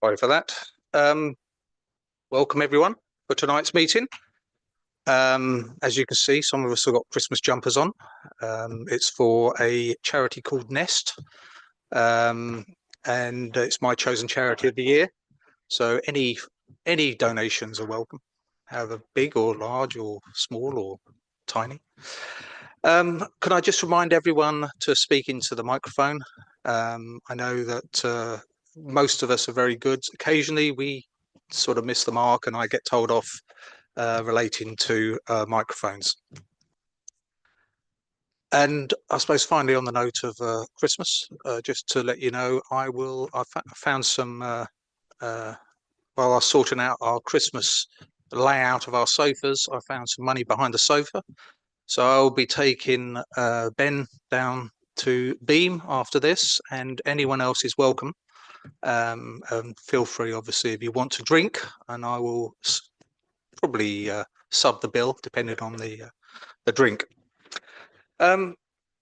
Sorry for that. Um, Welcome everyone for tonight's meeting. As you can see, some of us have got Christmas jumpers on. It's for a charity called Nest, and it's my chosen charity of the year. So any donations are welcome, however big or large or small or tiny. Can I just remind everyone to speak into the microphone? I know that most of us are very good. Occasionally we sort of miss the mark and I get told off relating to microphones. And I suppose finally on the note of Christmas, just to let you know, I found some, while I was sorting out our Christmas layout of our sofas, I found some money behind the sofa. So I'll be taking Ben down to Beam after this, and anyone else is welcome. Feel free, obviously, if you want to drink, and I will probably sub the bill depending on the drink.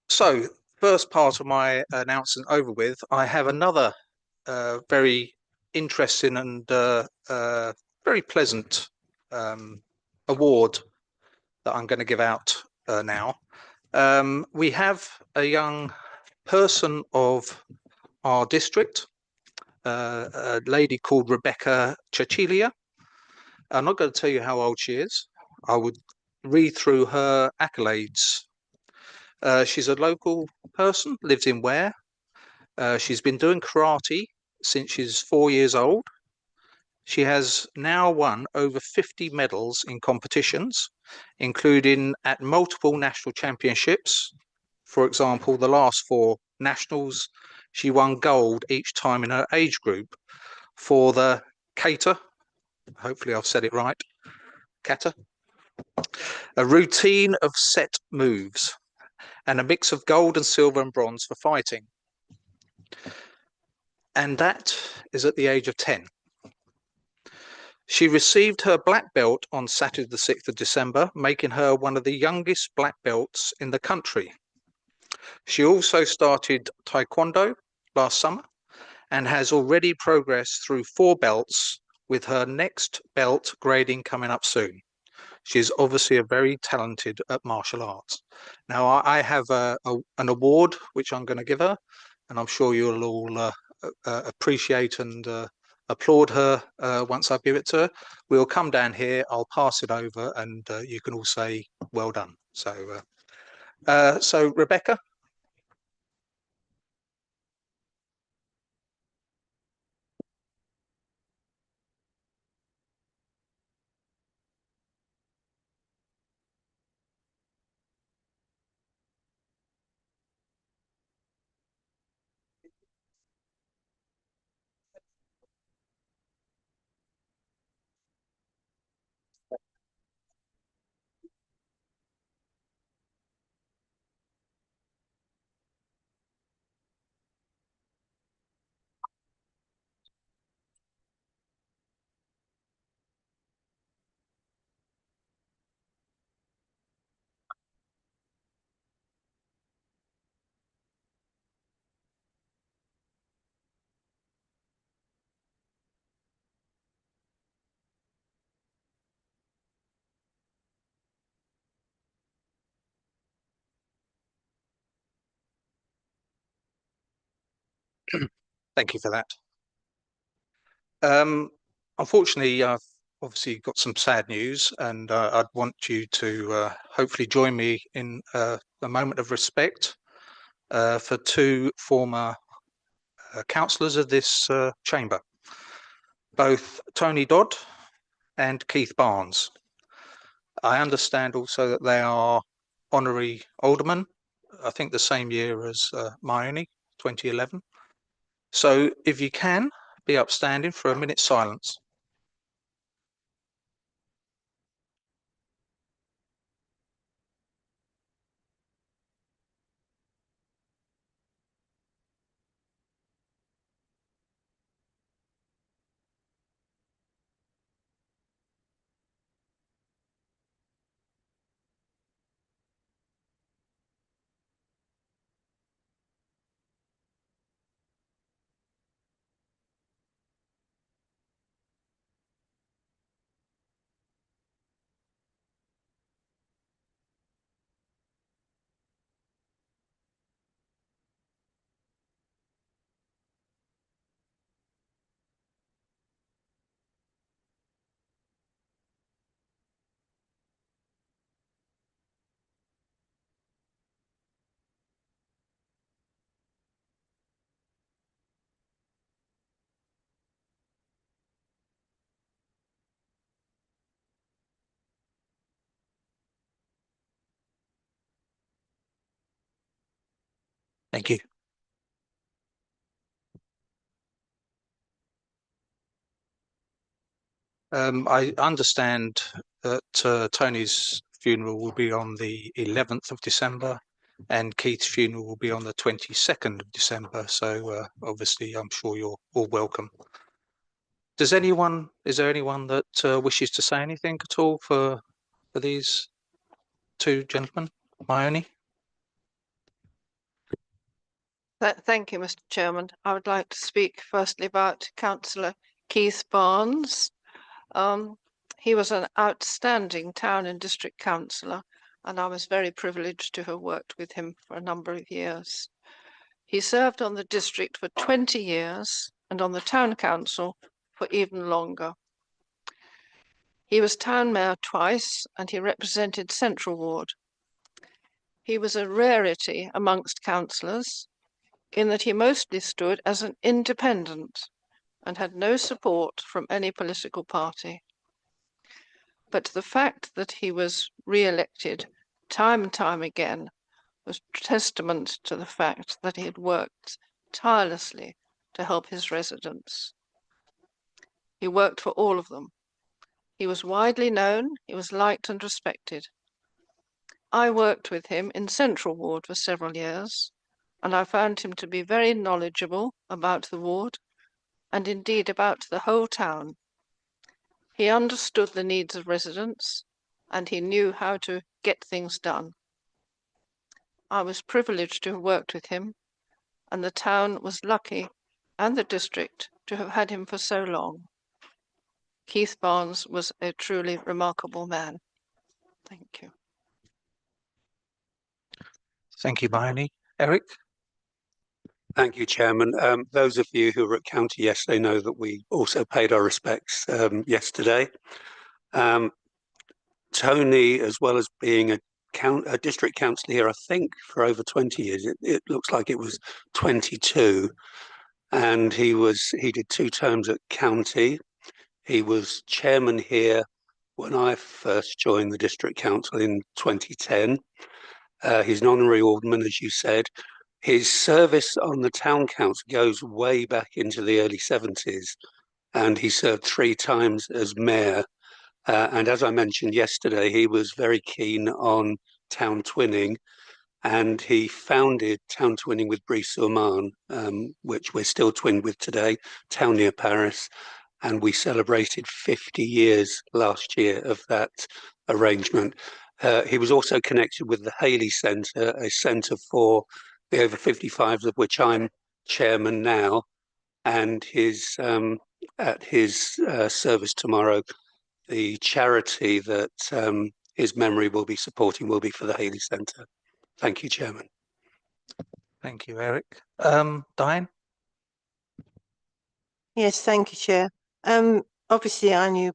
So first part of my announcement over with, I have another very interesting and very pleasant award that I'm going to give out now. We have a young person of our district, a lady called Rebecca Chachilia. I'm not going to tell you how old she is. I would read through her accolades. She's a local person, lives in Ware. She's been doing karate since she's 4 years old. She has now won over 50 medals in competitions, including at multiple national championships. For example, the last 4 nationals, she won gold each time in her age group for the kata. Hopefully I've said it right. Kata. A routine of set moves and a mix of gold and silver and bronze for fighting. And that is at the age of 10. She received her black belt on Saturday the 6th of December, making her one of the youngest black belts in the country. She also started Taekwondo last summer and has already progressed through 4 belts, with her next belt grading coming up soon. She's obviously a very talented at martial arts. Now, I have an award which I'm going to give her, and I'm sure you'll all appreciate and applaud her once I give it to her. We'll come down here, I'll pass it over, and you can all say well done. So Rebecca. Thank you for that. Unfortunately, I've obviously got some sad news, and I'd want you to hopefully join me in a moment of respect for 2 former councillors of this chamber, both Tony Dodd and Keith Barnes. I understand also that they are honorary aldermen, I think the same year as Myony, 2011. So if you can, be upstanding for a minute's silence. Thank you. I understand that Tony's funeral will be on the 11th of December and Keith's funeral will be on the 22nd of December. So obviously, I'm sure you're all welcome. Is there anyone that wishes to say anything at all for these two gentlemen? Myone? Thank you, Mr. Chairman. I would like to speak firstly about Councillor Keith Barnes. He was an outstanding town and district councillor, and I was very privileged to have worked with him for a number of years. He served on the district for 20 years and on the town council for even longer. He was town mayor twice and he represented Central Ward. He was a rarity amongst councillors in that he mostly stood as an independent and had no support from any political party. But the fact that he was re-elected time and time again was testament to the fact that he had worked tirelessly to help his residents. He worked for all of them. He was widely known, he was liked and respected. I worked with him in Central Ward for several years, and I found him to be very knowledgeable about the ward and indeed about the whole town. He understood the needs of residents and he knew how to get things done. I was privileged to have worked with him, and the town was lucky and the district to have had him for so long. Keith Barnes was a truly remarkable man. Thank you. Thank you, Myone. Eric? Thank you, Chairman. Those of you who were at County yesterday know that we also paid our respects yesterday. Tony, as well as being a district councillor here, I think for over 20 years, it looks like it was 22, and he did 2 terms at County. He was chairman here when I first joined the district council in 2010. He's an honorary alderman, as you said. His service on the town council goes way back into the early 70s, and he served 3 times as mayor. And as I mentioned yesterday, he was very keen on town twinning, and he founded Town Twinning with Brie-sur-Marne, which we're still twinned with today, town near Paris. And we celebrated 50 years last year of that arrangement. He was also connected with the Haley Centre, a centre for the over 55s, of which I'm chairman now. And at his service tomorrow, the charity that his memory will be supporting will be for the Haley Centre. Thank you, Chairman. Thank you, Eric. Diane? Yes, thank you, Chair. Obviously, I knew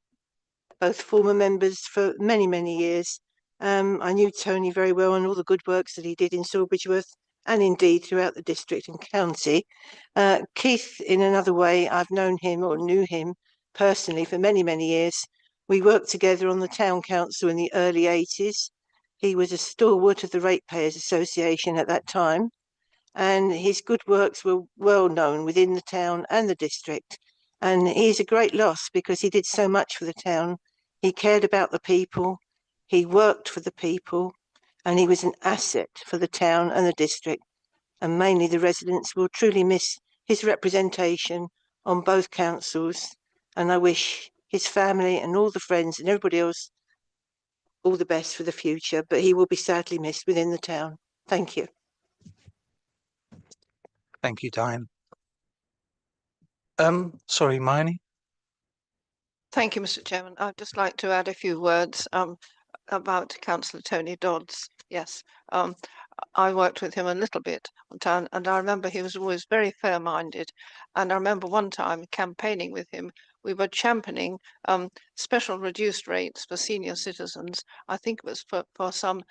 both former members for many, many years. I knew Tony very well and all the good works that he did in Sawbridgeworth and indeed throughout the district and county. Keith, in another way, I've known him or knew him personally for many, many years. We worked together on the town council in the early 80s. He was a stalwart of the Ratepayers Association at that time, and his good works were well known within the town and the district. And he's a great loss because he did so much for the town. He cared about the people, he worked for the people, and he was an asset for the town and the district. And mainly the residents will truly miss his representation on both councils. And I wish his family and all the friends and everybody else all the best for the future, but he will be sadly missed within the town. Thank you. Thank you, Diane. Sorry, Myone. Thank you, Mr. Chairman. I'd just like to add a few words about Councillor Tony Dodds. Yes, I worked with him a little bit on town, and I remember he was always very fair-minded. And I remember one time campaigning with him, we were championing special reduced rates for senior citizens. I think it was for some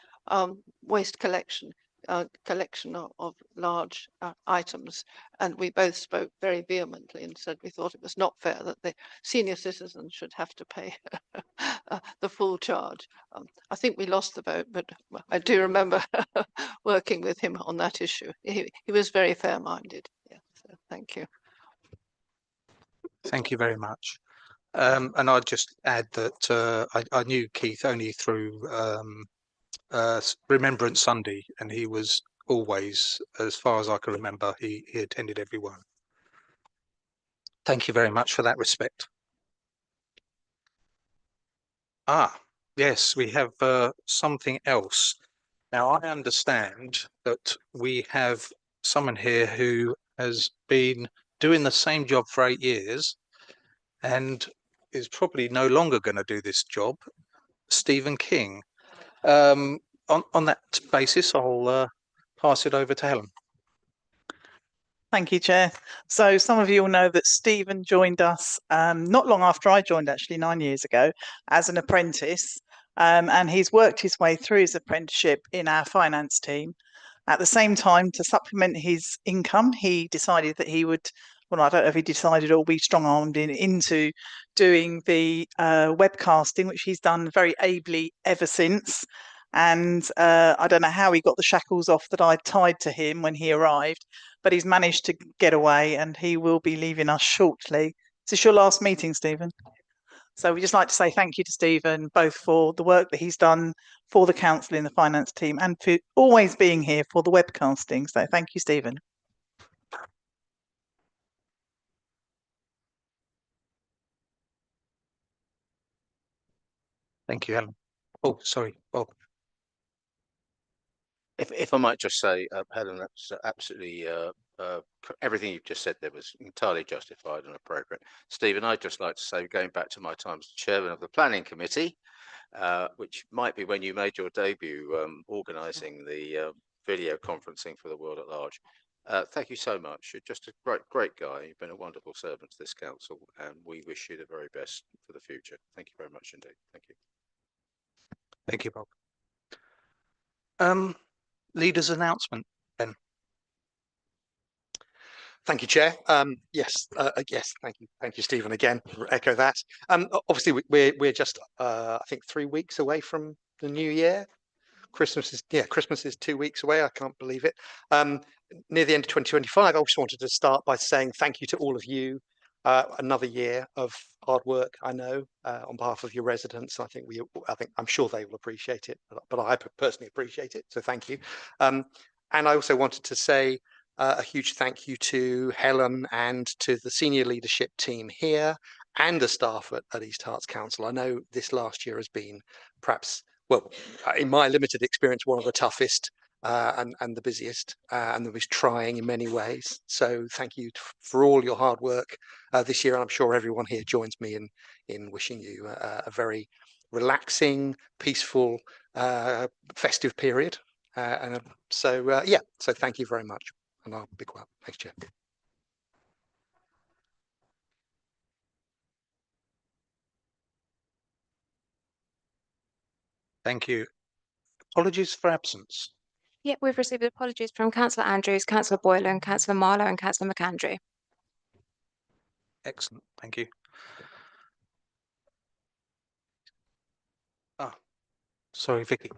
waste collection collection of large items, and we both spoke very vehemently and said we thought it was not fair that the senior citizens should have to pay the full charge. I think we lost the vote, but I do remember working with him on that issue. He was very fair-minded. Yeah, so thank you. Thank you very much. And I'd just add that I knew Keith only through Remembrance Sunday, and he was always, as far as I can remember, he attended every one. Thank you very much for that respect. Yes, we have something else. Now, I understand that we have someone here who has been doing the same job for 8 years and is probably no longer going to do this job, Stephen King. On that basis, I'll pass it over to Helen. Thank you, Chair. So some of you will know that Stephen joined us not long after I joined, actually 9 years ago, as an apprentice. And he's worked his way through his apprenticeship in our finance team. At the same time, to supplement his income, he decided that he would, well, I don't know if he decided or we strong-armed into doing the webcasting, which he's done very ably ever since. And I don't know how he got the shackles off that I tied to him when he arrived, but he's managed to get away and he will be leaving us shortly. Is this your last meeting, Stephen? So we'd just like to say thank you to Stephen, both for the work that he's done for the council in the finance team and for always being here for the webcasting. So thank you, Stephen. Thank you, Helen. Oh, sorry, Bob. If I might just say, Helen, that's absolutely everything you've just said there was entirely justified and appropriate. Stephen, I'd just like to say, going back to my time as chairman of the planning committee, which might be when you made your debut organising the video conferencing for the world at large. Thank you so much. You're just a great guy. You've been a wonderful servant to this council, and we wish you the very best for the future. Thank you very much indeed. Thank you. Thank you, Bob. Leader's announcement, Ben. Thank you, Chair. Yes, thank you, Stephen, again. Echo that. Obviously, we're just I think 3 weeks away from the new year. Christmas is 2 weeks away. I can't believe it. Near the end of 2025, I also wanted to start by saying thank you to all of you. Another year of hard work, I know, on behalf of your residents. I'm sure they will appreciate it, but I personally appreciate it. So thank you. And I also wanted to say a huge thank you to Helen and to the senior leadership team here and the staff at East Herts Council. I know this last year has been perhaps, well, in my limited experience, one of the toughest and the busiest and the most trying in many ways. So thank you for all your hard work this year. And I'm sure everyone here joins me in wishing you a very relaxing, peaceful, festive period. So thank you very much. And I'll be quiet. Thanks, Chair. Thank you. Apologies for absence. Yep, we've received apologies from Councillor Andrews, Councillor Boylan, Councillor Marlow and Councillor McAndrew. Excellent, thank you. Sorry, Vicky.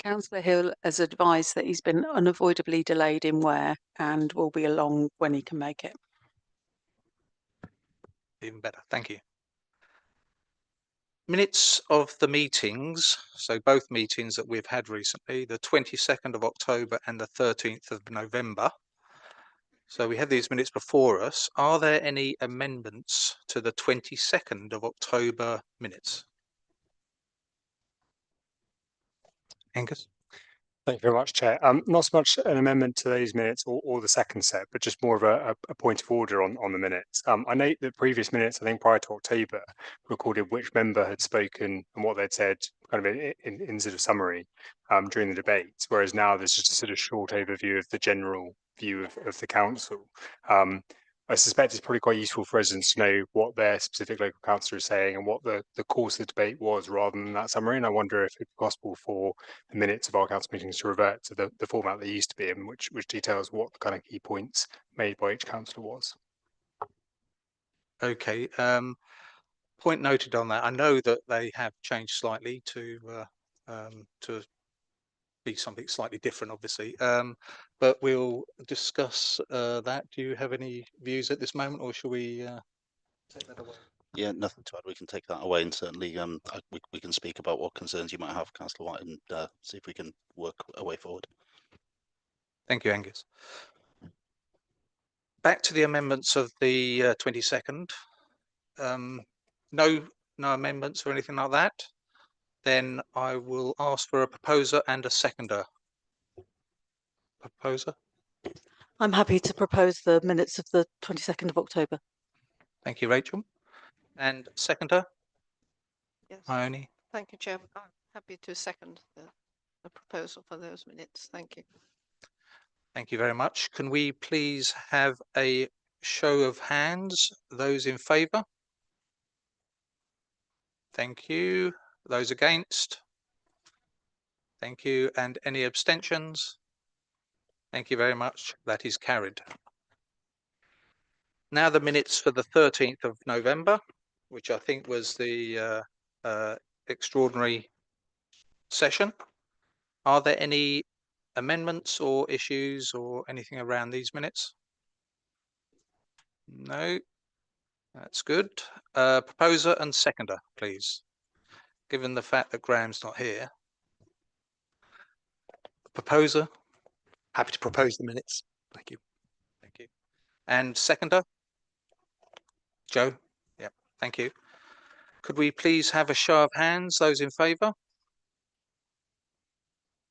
Councillor Hill has advised that he's been unavoidably delayed in Ware and will be along when he can make it. Even better, thank you. Minutes of the meetings, so both meetings that we've had recently, the 22nd of October and the 13th of November. So we have these minutes before us. Are there any amendments to the 22nd of October minutes? Angus? Thank you very much, Chair. Not so much an amendment to these minutes or the second set, but just more of a point of order on the minutes. I know the previous minutes, I think prior to October, recorded which member had spoken and what they'd said kind of in sort of summary during the debate, whereas now there's just a sort of short overview of the general view of the council. I suspect it's probably quite useful for residents to know what their specific local councillor is saying and what the course of the debate was rather than that summary. And I wonder if it's possible for the minutes of our council meetings to revert to the format they used to be in, which details what the kind of key points made by each councillor was. Okay, point noted on that. I know that they have changed slightly to be something slightly different, obviously. But we'll discuss that. Do you have any views at this moment, or shall we take that away? Yeah, nothing to add. We can take that away, and certainly we can speak about what concerns you might have, Councillor White, and see if we can work a way forward. Thank you, Angus. Back to the amendments of the 22nd. No amendments or anything like that. Then I will ask for a proposer and a seconder. Proposer. I'm happy to propose the minutes of the 22nd of October. Thank you, Rachel. And seconder, Yes, Ione. thank you, Chair. I'm happy to second the proposal for those minutes. Thank you. Thank you very much. Can we please have a show of hands? Those in favour? Thank you. Those against? Thank you. And any abstentions? Thank you very much. That is carried. Now the minutes for the 13th of November, which I think was the extraordinary session. Are there any amendments or issues or anything around these minutes? No, that's good. Proposer and seconder, please. Given the fact that Graham's not here. Proposer. Happy to propose the minutes. Thank you. Thank you. And seconder? Joe? Yep, thank you. Could we please have a show of hands, those in favour?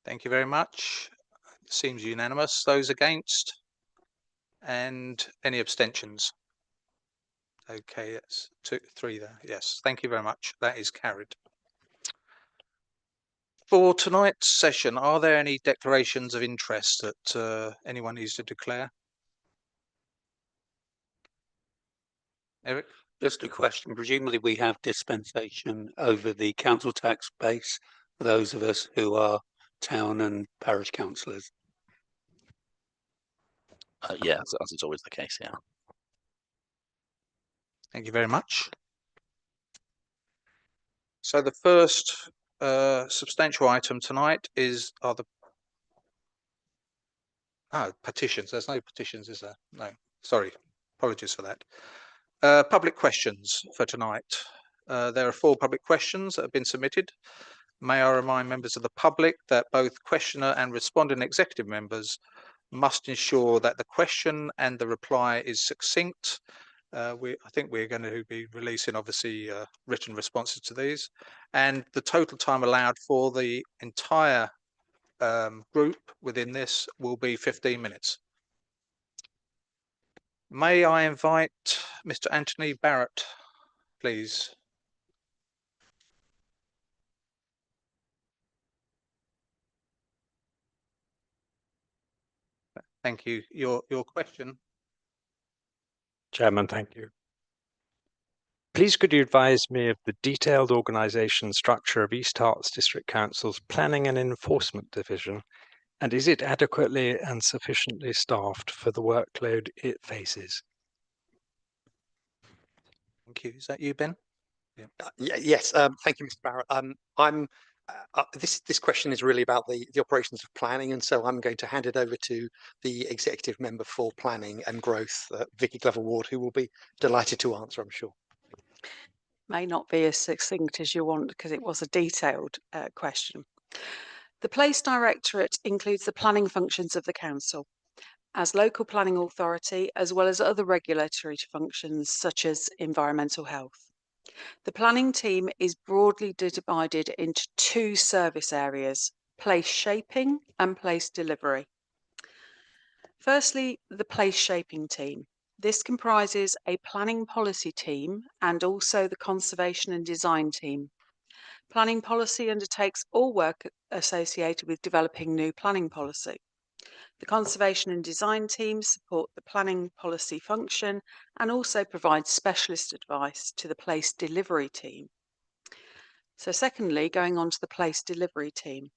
Thank you very much. It seems unanimous. Those against? And any abstentions? Okay, that's 3 there. Yes, thank you very much. That is carried. For tonight's session, are there any declarations of interest that anyone needs to declare? Eric? Just a question. Presumably we have dispensation over the council tax base for those of us who are town and parish councillors. Yeah, as is always the case, yeah. Thank you very much. So the first substantial item tonight are the petitions. There's no petitions, is there? No, sorry. Apologies for that. Public questions for tonight. There are 4 public questions that have been submitted. May I remind members of the public that both questioner and responding executive members must ensure that the question and the reply is succinct. I think we're going to be releasing obviously written responses to these, and the total time allowed for the entire group within this will be 15 minutes. May I invite Mr. Anthony Barrett, please. Thank you. Your question. Chairman, thank you. Please could you advise me of the detailed organisation structure of East Herts District Council's Planning and Enforcement Division, and is it adequately and sufficiently staffed for the workload it faces? Thank you. Is that you, Ben? Yeah. Yes. Thank you, Mr. Barrett. This question is really about the operations of planning, and so I'm going to hand it over to the executive member for planning and growth, Vicky Glover Ward, who will be delighted to answer, I'm sure. May not be as succinct as you want because it was a detailed question. The Place Directorate includes the planning functions of the council as local planning authority, as well as other regulatory functions such as environmental health. The planning team is broadly divided into 2 service areas: place shaping and place delivery. Firstly, the place shaping team. This comprises a planning policy team and also the conservation and design team. Planning policy undertakes all work associated with developing new planning policy. The conservation and design teams support the planning policy function and also provide specialist advice to the place delivery team. So secondly, going on to the place delivery team.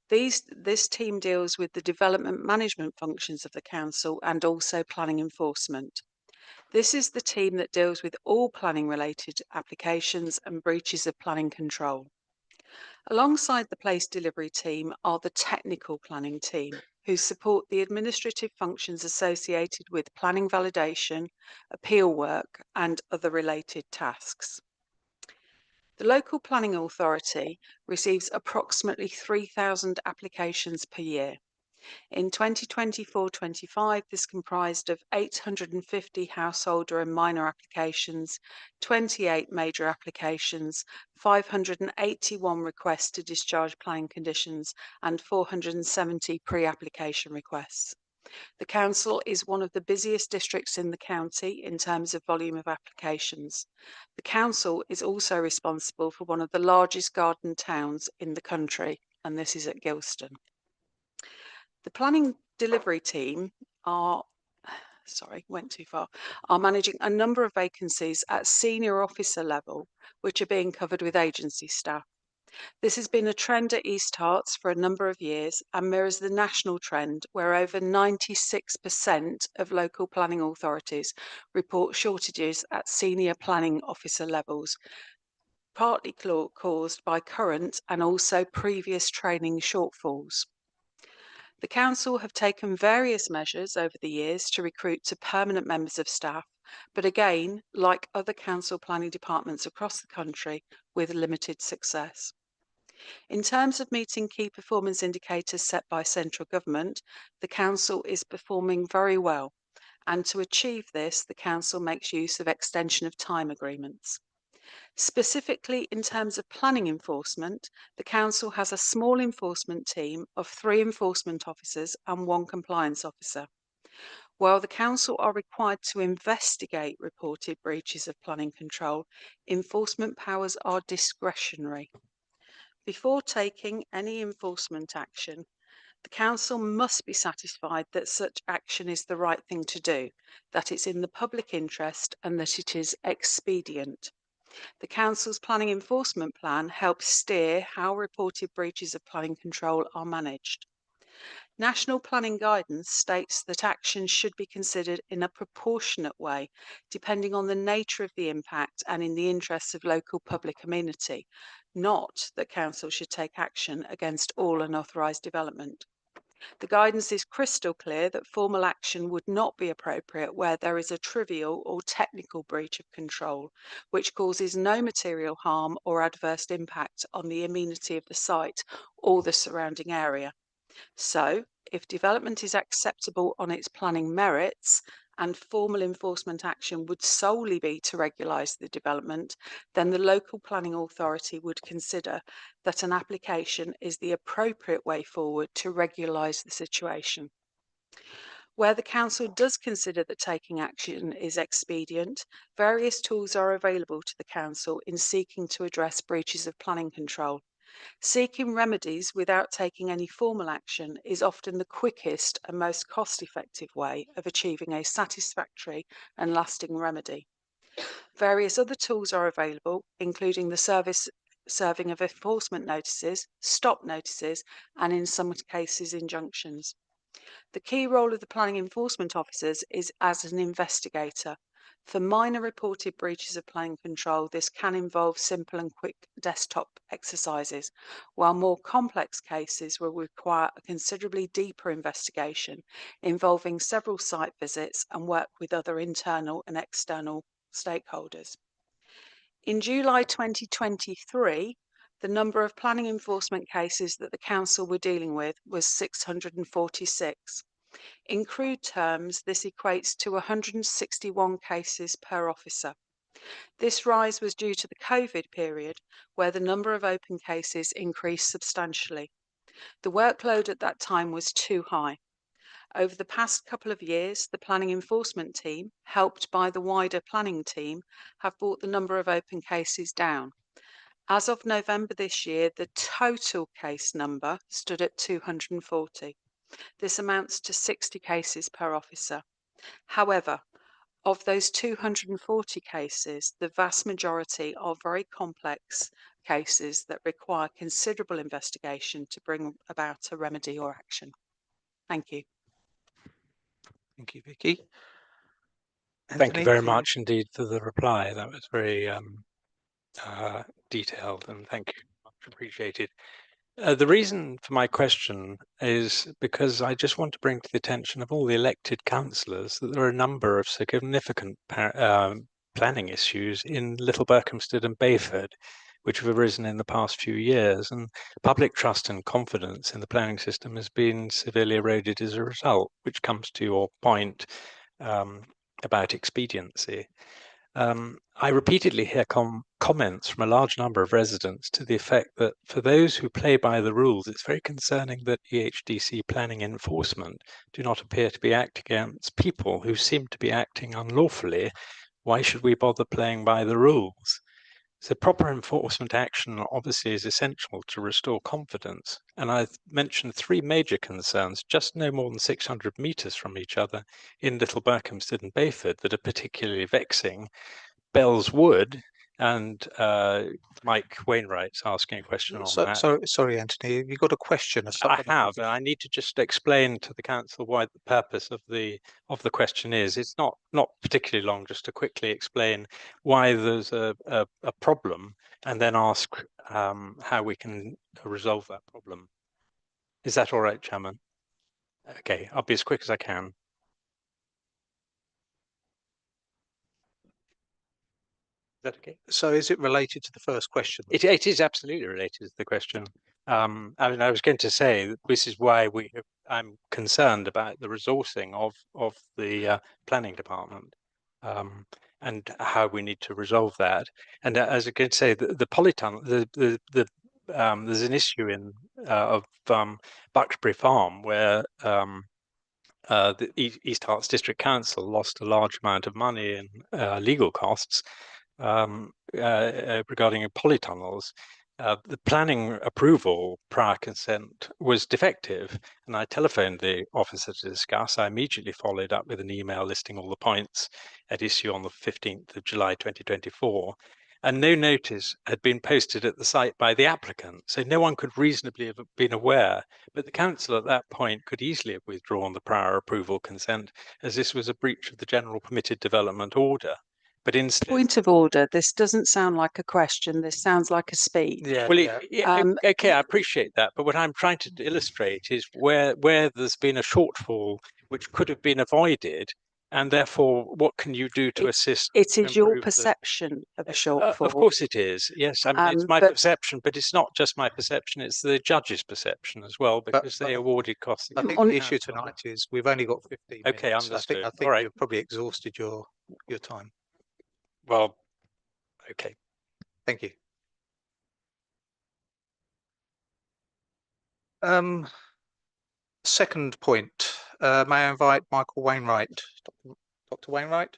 This team deals with the development management functions of the council and also planning enforcement. This is the team that deals with all planning related applications and breaches of planning control. Alongside the place delivery team are the technical planning team, who support the administrative functions associated with planning validation, appeal work and other related tasks. The local planning authority receives approximately 3,000 applications per year. In 2024-25, this comprised of 850 householder and minor applications, 28 major applications, 581 requests to discharge planning conditions, and 470 pre-application requests. The council is one of the busiest districts in the county in terms of volume of applications. The council is also responsible for one of the largest garden towns in the country, and this is at Gilston. The planning delivery team are managing a number of vacancies at senior officer level, which are being covered with agency staff. This has been a trend at East Herts for a number of years and mirrors the national trend where over 96% of local planning authorities report shortages at senior planning officer levels, partly caused by current and also previous training shortfalls. The council have taken various measures over the years to recruit to permanent members of staff, but again, like other council planning departments across the country, with limited success. In terms of meeting key performance indicators set by central government, the council is performing very well, and to achieve this, the council makes use of extension of time agreements. Specifically, in terms of planning enforcement, the council has a small enforcement team of 3 enforcement officers and 1 compliance officer. While the council are required to investigate reported breaches of planning control, enforcement powers are discretionary. Before taking any enforcement action, the council must be satisfied that such action is the right thing to do, that it's in the public interest and that it is expedient. The council's planning enforcement plan helps steer how reported breaches of planning control are managed. National planning guidance states that actions should be considered in a proportionate way, depending on the nature of the impact and in the interests of local public amenity, not that council should take action against all unauthorised development. The guidance is crystal clear that formal action would not be appropriate where there is a trivial or technical breach of control, which causes no material harm or adverse impact on the amenity of the site or the surrounding area. So, if development is acceptable on its planning merits and formal enforcement action would solely be to regulise the development, then the local planning authority would consider that an application is the appropriate way forward to regulise the situation. Where the council does consider that taking action is expedient, various tools are available to the council in seeking to address breaches of planning control. Seeking remedies without taking any formal action is often the quickest and most cost-effective way of achieving a satisfactory and lasting remedy. Various other tools are available, including the serving of enforcement notices, stop notices, and in some cases injunctions. The key role of the planning enforcement officers is as an investigator. For minor reported breaches of planning control, this can involve simple and quick desktop exercises, while more complex cases will require a considerably deeper investigation involving several site visits and work with other internal and external stakeholders. In July 2023, the number of planning enforcement cases that the council were dealing with was 646. In crude terms, this equates to 161 cases per officer. This rise was due to the COVID period, where the number of open cases increased substantially. The workload at that time was too high. Over the past couple of years, the planning enforcement team, helped by the wider planning team, have brought the number of open cases down. As of November this year, the total case number stood at 240. This amounts to 60 cases per officer. However, of those 240 cases, the vast majority are very complex cases that require considerable investigation to bring about a remedy or action. Thank you. Thank you, Vicky. Thank you Anthony, very do you- much indeed for the reply. That was very detailed, and thank you, much appreciated. The reason for my question is because I just want to bring to the attention of all the elected councillors that there are a number of significant planning issues in Little Berkhamsted and Bayford, which have arisen in the past few years, and public trust and confidence in the planning system has been severely eroded as a result, which comes to your point about expediency. I repeatedly hear comments from a large number of residents to the effect that for those who play by the rules, it's very concerning that EHDC planning enforcement do not appear to be acting against people who seem to be acting unlawfully. Why should we bother playing by the rules? So proper enforcement action obviously is essential to restore confidence. And I've mentioned three major concerns, just no more than 600 metres from each other in Little Berkhamsted and Bayford, that are particularly vexing. Bells Wood, and Mike Wainwright's asking a question on that. Sorry, Anthony, have you got a question? I have, and I need to just explain to the council why the purpose of the question is. It's not particularly long, just to quickly explain why there's a problem, and then ask how we can resolve that problem. Is that all right, Chairman? Okay, I'll be as quick as I can. Is that okay? So is it related to the first question? It is absolutely related to the question. I mean, I was going to say that this is why I'm concerned about the resourcing of the planning department and how we need to resolve that. And as I could say, the polytunnel, there's an issue in of Buxbury Farm where the East Herts District Council lost a large amount of money in legal costs regarding polytunnels. The planning approval prior consent was defective, and I telephoned the officer to discuss. I immediately followed up with an email listing all the points at issue on the 15th of July 2024, and no notice had been posted at the site by the applicant, so no one could reasonably have been aware. But the council at that point could easily have withdrawn the prior approval consent, as this was a breach of the general permitted development order. But instead, Point of order. This doesn't sound like a question. This sounds like a speech. Yeah. well, yeah. okay, I appreciate that. But what I'm trying to illustrate is where there's been a shortfall which could have been avoided, and therefore, what can you do to assist? It is your improve the- perception of a shortfall. Of course it is. Yes, I mean, it's my but- perception, but it's not just my perception, it's the judge's perception as well, because they awarded costs. I think On- the issue tonight is we've only got 15 Okay, minutes. understood. I think All right. you've probably exhausted your time. Well, okay. Thank you. Second point, may I invite Michael Wainwright, Dr. Wainwright?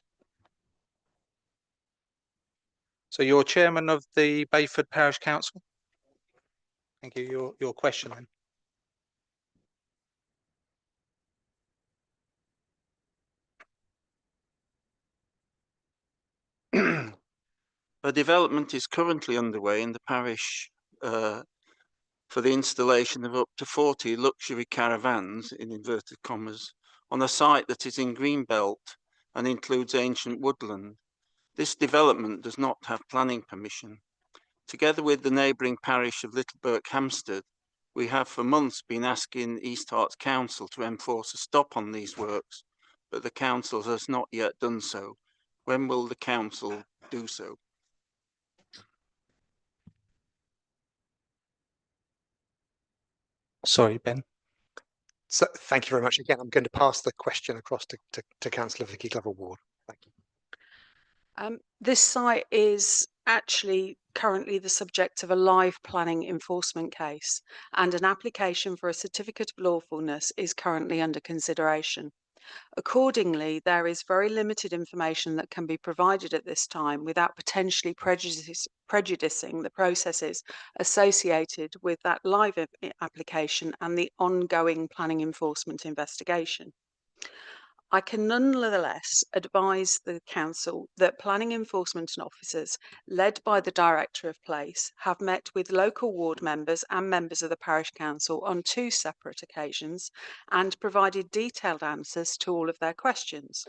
So you're chairman of the Bayford Parish Council? Thank you. Your question then. A development is currently underway in the parish for the installation of up to 40 luxury caravans, in inverted commas, on a site that is in Greenbelt and includes ancient woodland. This development does not have planning permission. Together with the neighbouring parish of Little Berkhamsted, we have for months been asking East Herts Council to enforce a stop on these works, but the council has not yet done so. When will the council do so? Sorry, Ben. So thank you very much. Again, I'm going to pass the question across to Councillor Vicky Glover-Ward. Thank you. This site is actually currently the subject of a live planning enforcement case, and an application for a certificate of lawfulness is currently under consideration. Accordingly, there is very limited information that can be provided at this time without potentially prejudicing the processes associated with that live application and the ongoing planning enforcement investigation. I can nonetheless advise the Council that planning enforcement officers, led by the Director of Place, have met with local ward members and members of the Parish Council on 2 separate occasions and provided detailed answers to all of their questions.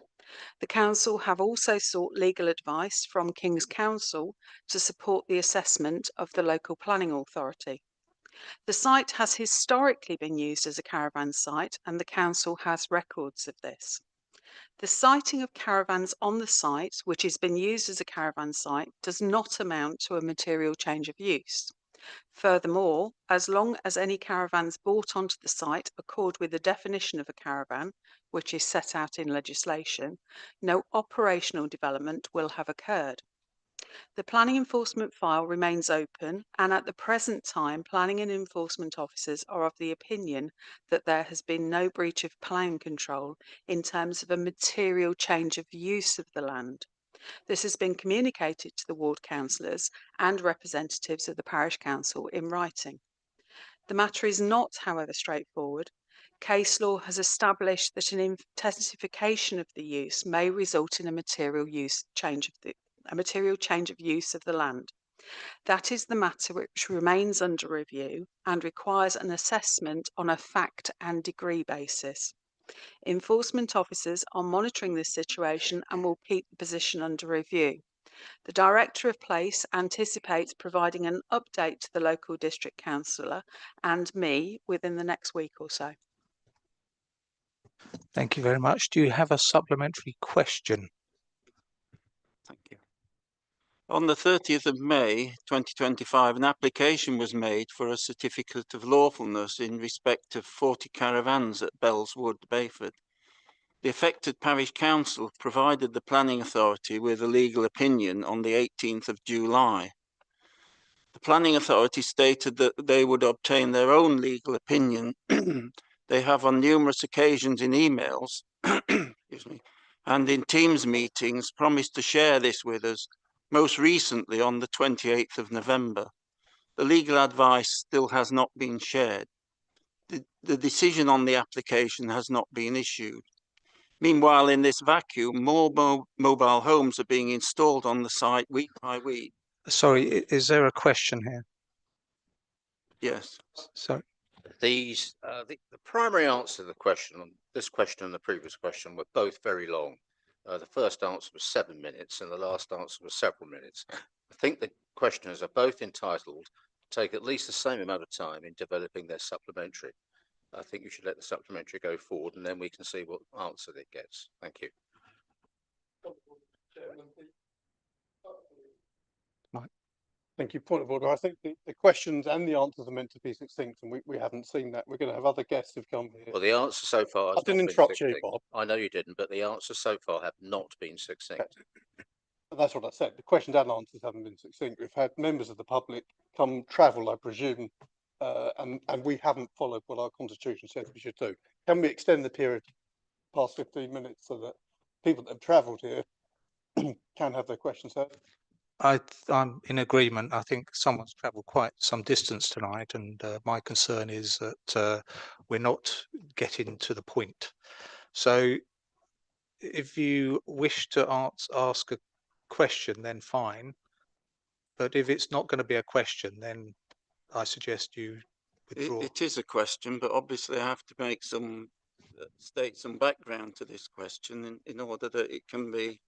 The Council have also sought legal advice from King's Counsel to support the assessment of the local planning authority. The site has historically been used as a caravan site and the Council has records of this. The sighting of caravans on the site, which has been used as a caravan site, does not amount to a material change of use. Furthermore, as long as any caravans brought onto the site accord with the definition of a caravan, which is set out in legislation, no operational development will have occurred. The planning enforcement file remains open, and at the present time, planning and enforcement officers are of the opinion that there has been no breach of plan control in terms of a material change of use of the land. This has been communicated to the ward councillors and representatives of the parish council in writing. The matter is not, however, straightforward. Case law has established that an intensification of the use may result in a material change of use of the land. That is the matter which remains under review and requires an assessment on a fact and degree basis. Enforcement officers are monitoring this situation and will keep the position under review. The Director of Place anticipates providing an update to the local district councillor and me within the next week or so. Thank you very much. Do you have a supplementary question? Thank you. On the 30th of May 2025, an application was made for a certificate of lawfulness in respect of 40 caravans at Bellswood, Bayford. The affected parish council provided the planning authority with a legal opinion on the 18th of July. The planning authority stated that they would obtain their own legal opinion. They have on numerous occasions in emails excuse me, and in Teams meetings promised to share this with us, most recently on the 28th of November. The legal advice still has not been shared. The decision on the application has not been issued. Meanwhile, in this vacuum, more mobile homes are being installed on the site week by week. Sorry, is there a question here? Yes. Sorry. The primary answer to the question on this question and the previous question were both very long. The first answer was 7 minutes and the last answer was several minutes. I think the questioners are both entitled to take at least the same amount of time in developing their supplementary. I think you should let the supplementary go forward and then we can see what answer it gets. Thank you. Thank you. Point of order. I think the questions and the answers are meant to be succinct, and we haven't seen that. We're going to have other guests who've come here. Well, the answer so far. I didn't interrupt you, Bob. I know you didn't, but the answers so far have not been succinct. That's what I said. The questions and answers haven't been succinct. We've had members of the public come travel, I presume, and we haven't followed what our constitution says we should do. Can we extend the period past 15 minutes so that people that have travelled here can have their questions heard? I'm in agreement. I think someone's travelled quite some distance tonight, and my concern is that we're not getting to the point. So if you wish to ask a question, then fine. But if it's not going to be a question, then I suggest you withdraw. It is a question, but obviously I have to make some state some background to this question in order that it can be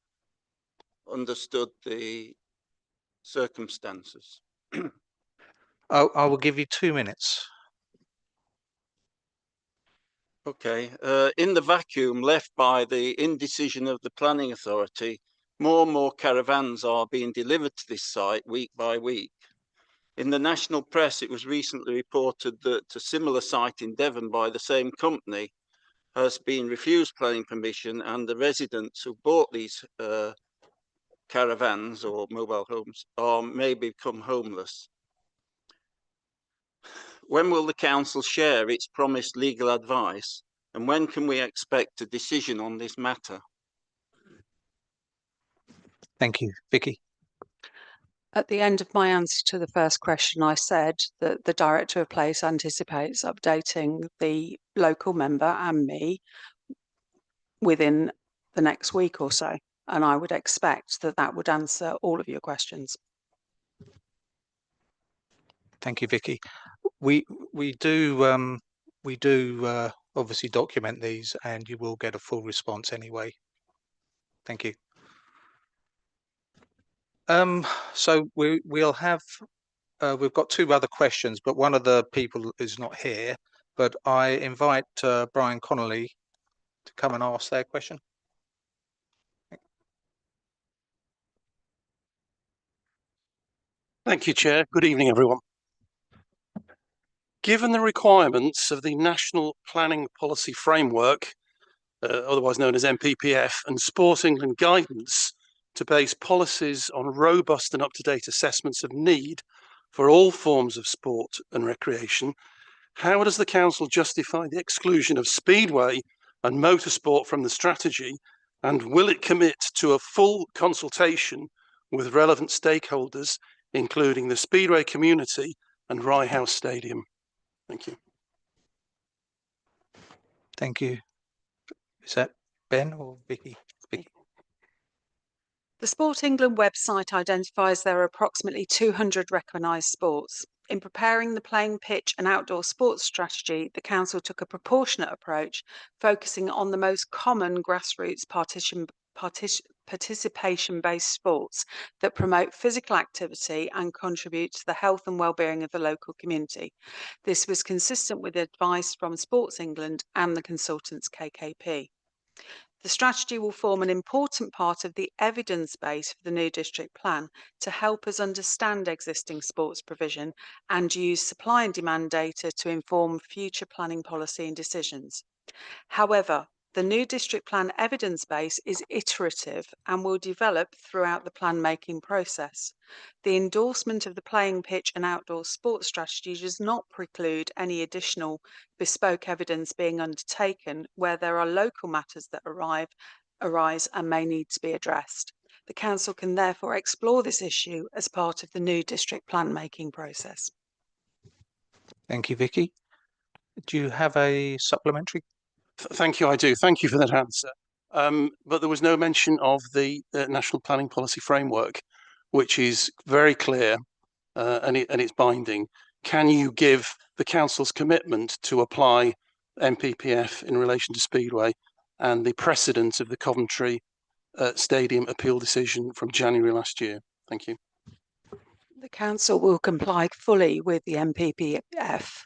understood the circumstances. I will give you 2 minutes. Okay. In the vacuum left by the indecision of the planning authority, more and more caravans are being delivered to this site week by week. In the national press, it was recently reported that a similar site in Devon by the same company has been refused planning permission, and the residents who bought these caravans or mobile homes may become homeless. When will the council share its promised legal advice And when can we expect a decision on this matter? Thank you, Vicky. At the end of my answer to the first question, I said that the Director of Place anticipates updating the local member and me within the next week or so. And I would expect that that would answer all of your questions. Thank you, Vicky. We do obviously document these, and you will get a full response anyway. Thank you. So we'll have we've got two other questions, but one of the people is not here. But I invite Brian Connolly to come and ask their question. Thank you, Chair. Good evening, everyone. Given the requirements of the National Planning Policy Framework, otherwise known as NPPF, and Sport England guidance to base policies on robust and up-to-date assessments of need for all forms of sport and recreation, how does the Council justify the exclusion of speedway and motorsport from the strategy, and will it commit to a full consultation with relevant stakeholders, including the speedway community and Rye House Stadium? Thank you. Thank you. Is that Ben or Vicky? Vicky. The Sport England website identifies there are approximately 200 recognised sports. In preparing the playing pitch and outdoor sports strategy, the Council took a proportionate approach, focusing on the most common grassroots participation-based sports that promote physical activity and contribute to the health and well-being of the local community. This was consistent with advice from Sports England and the consultants KKP. The strategy will form an important part of the evidence base for the new district plan to help us understand existing sports provision and use supply and demand data to inform future planning policy and decisions. However, the new district plan evidence base is iterative and will develop throughout the plan making process. The endorsement of the playing pitch and outdoor sports strategy does not preclude any additional bespoke evidence being undertaken where there are local matters that arise and may need to be addressed. The Council can therefore explore this issue as part of the new district plan making process. Thank you, Vicky. Do you have a supplementary? Thank you, I do. Thank you for that answer. But there was no mention of the National Planning Policy Framework, which is very clear and it's binding. Can you give the Council's commitment to apply NPPF in relation to Speedway and the precedent of the Coventry Stadium appeal decision from January last year? Thank you. The Council will comply fully with the NPPF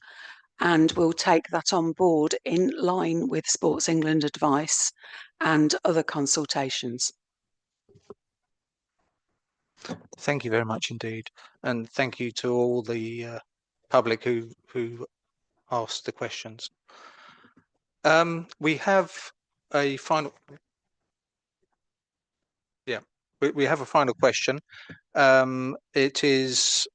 and will take that on board in line with Sports England advice and other consultations. Thank you very much indeed. And thank you to all the public who asked the questions. We have a final... Yeah, we have a final question. It is...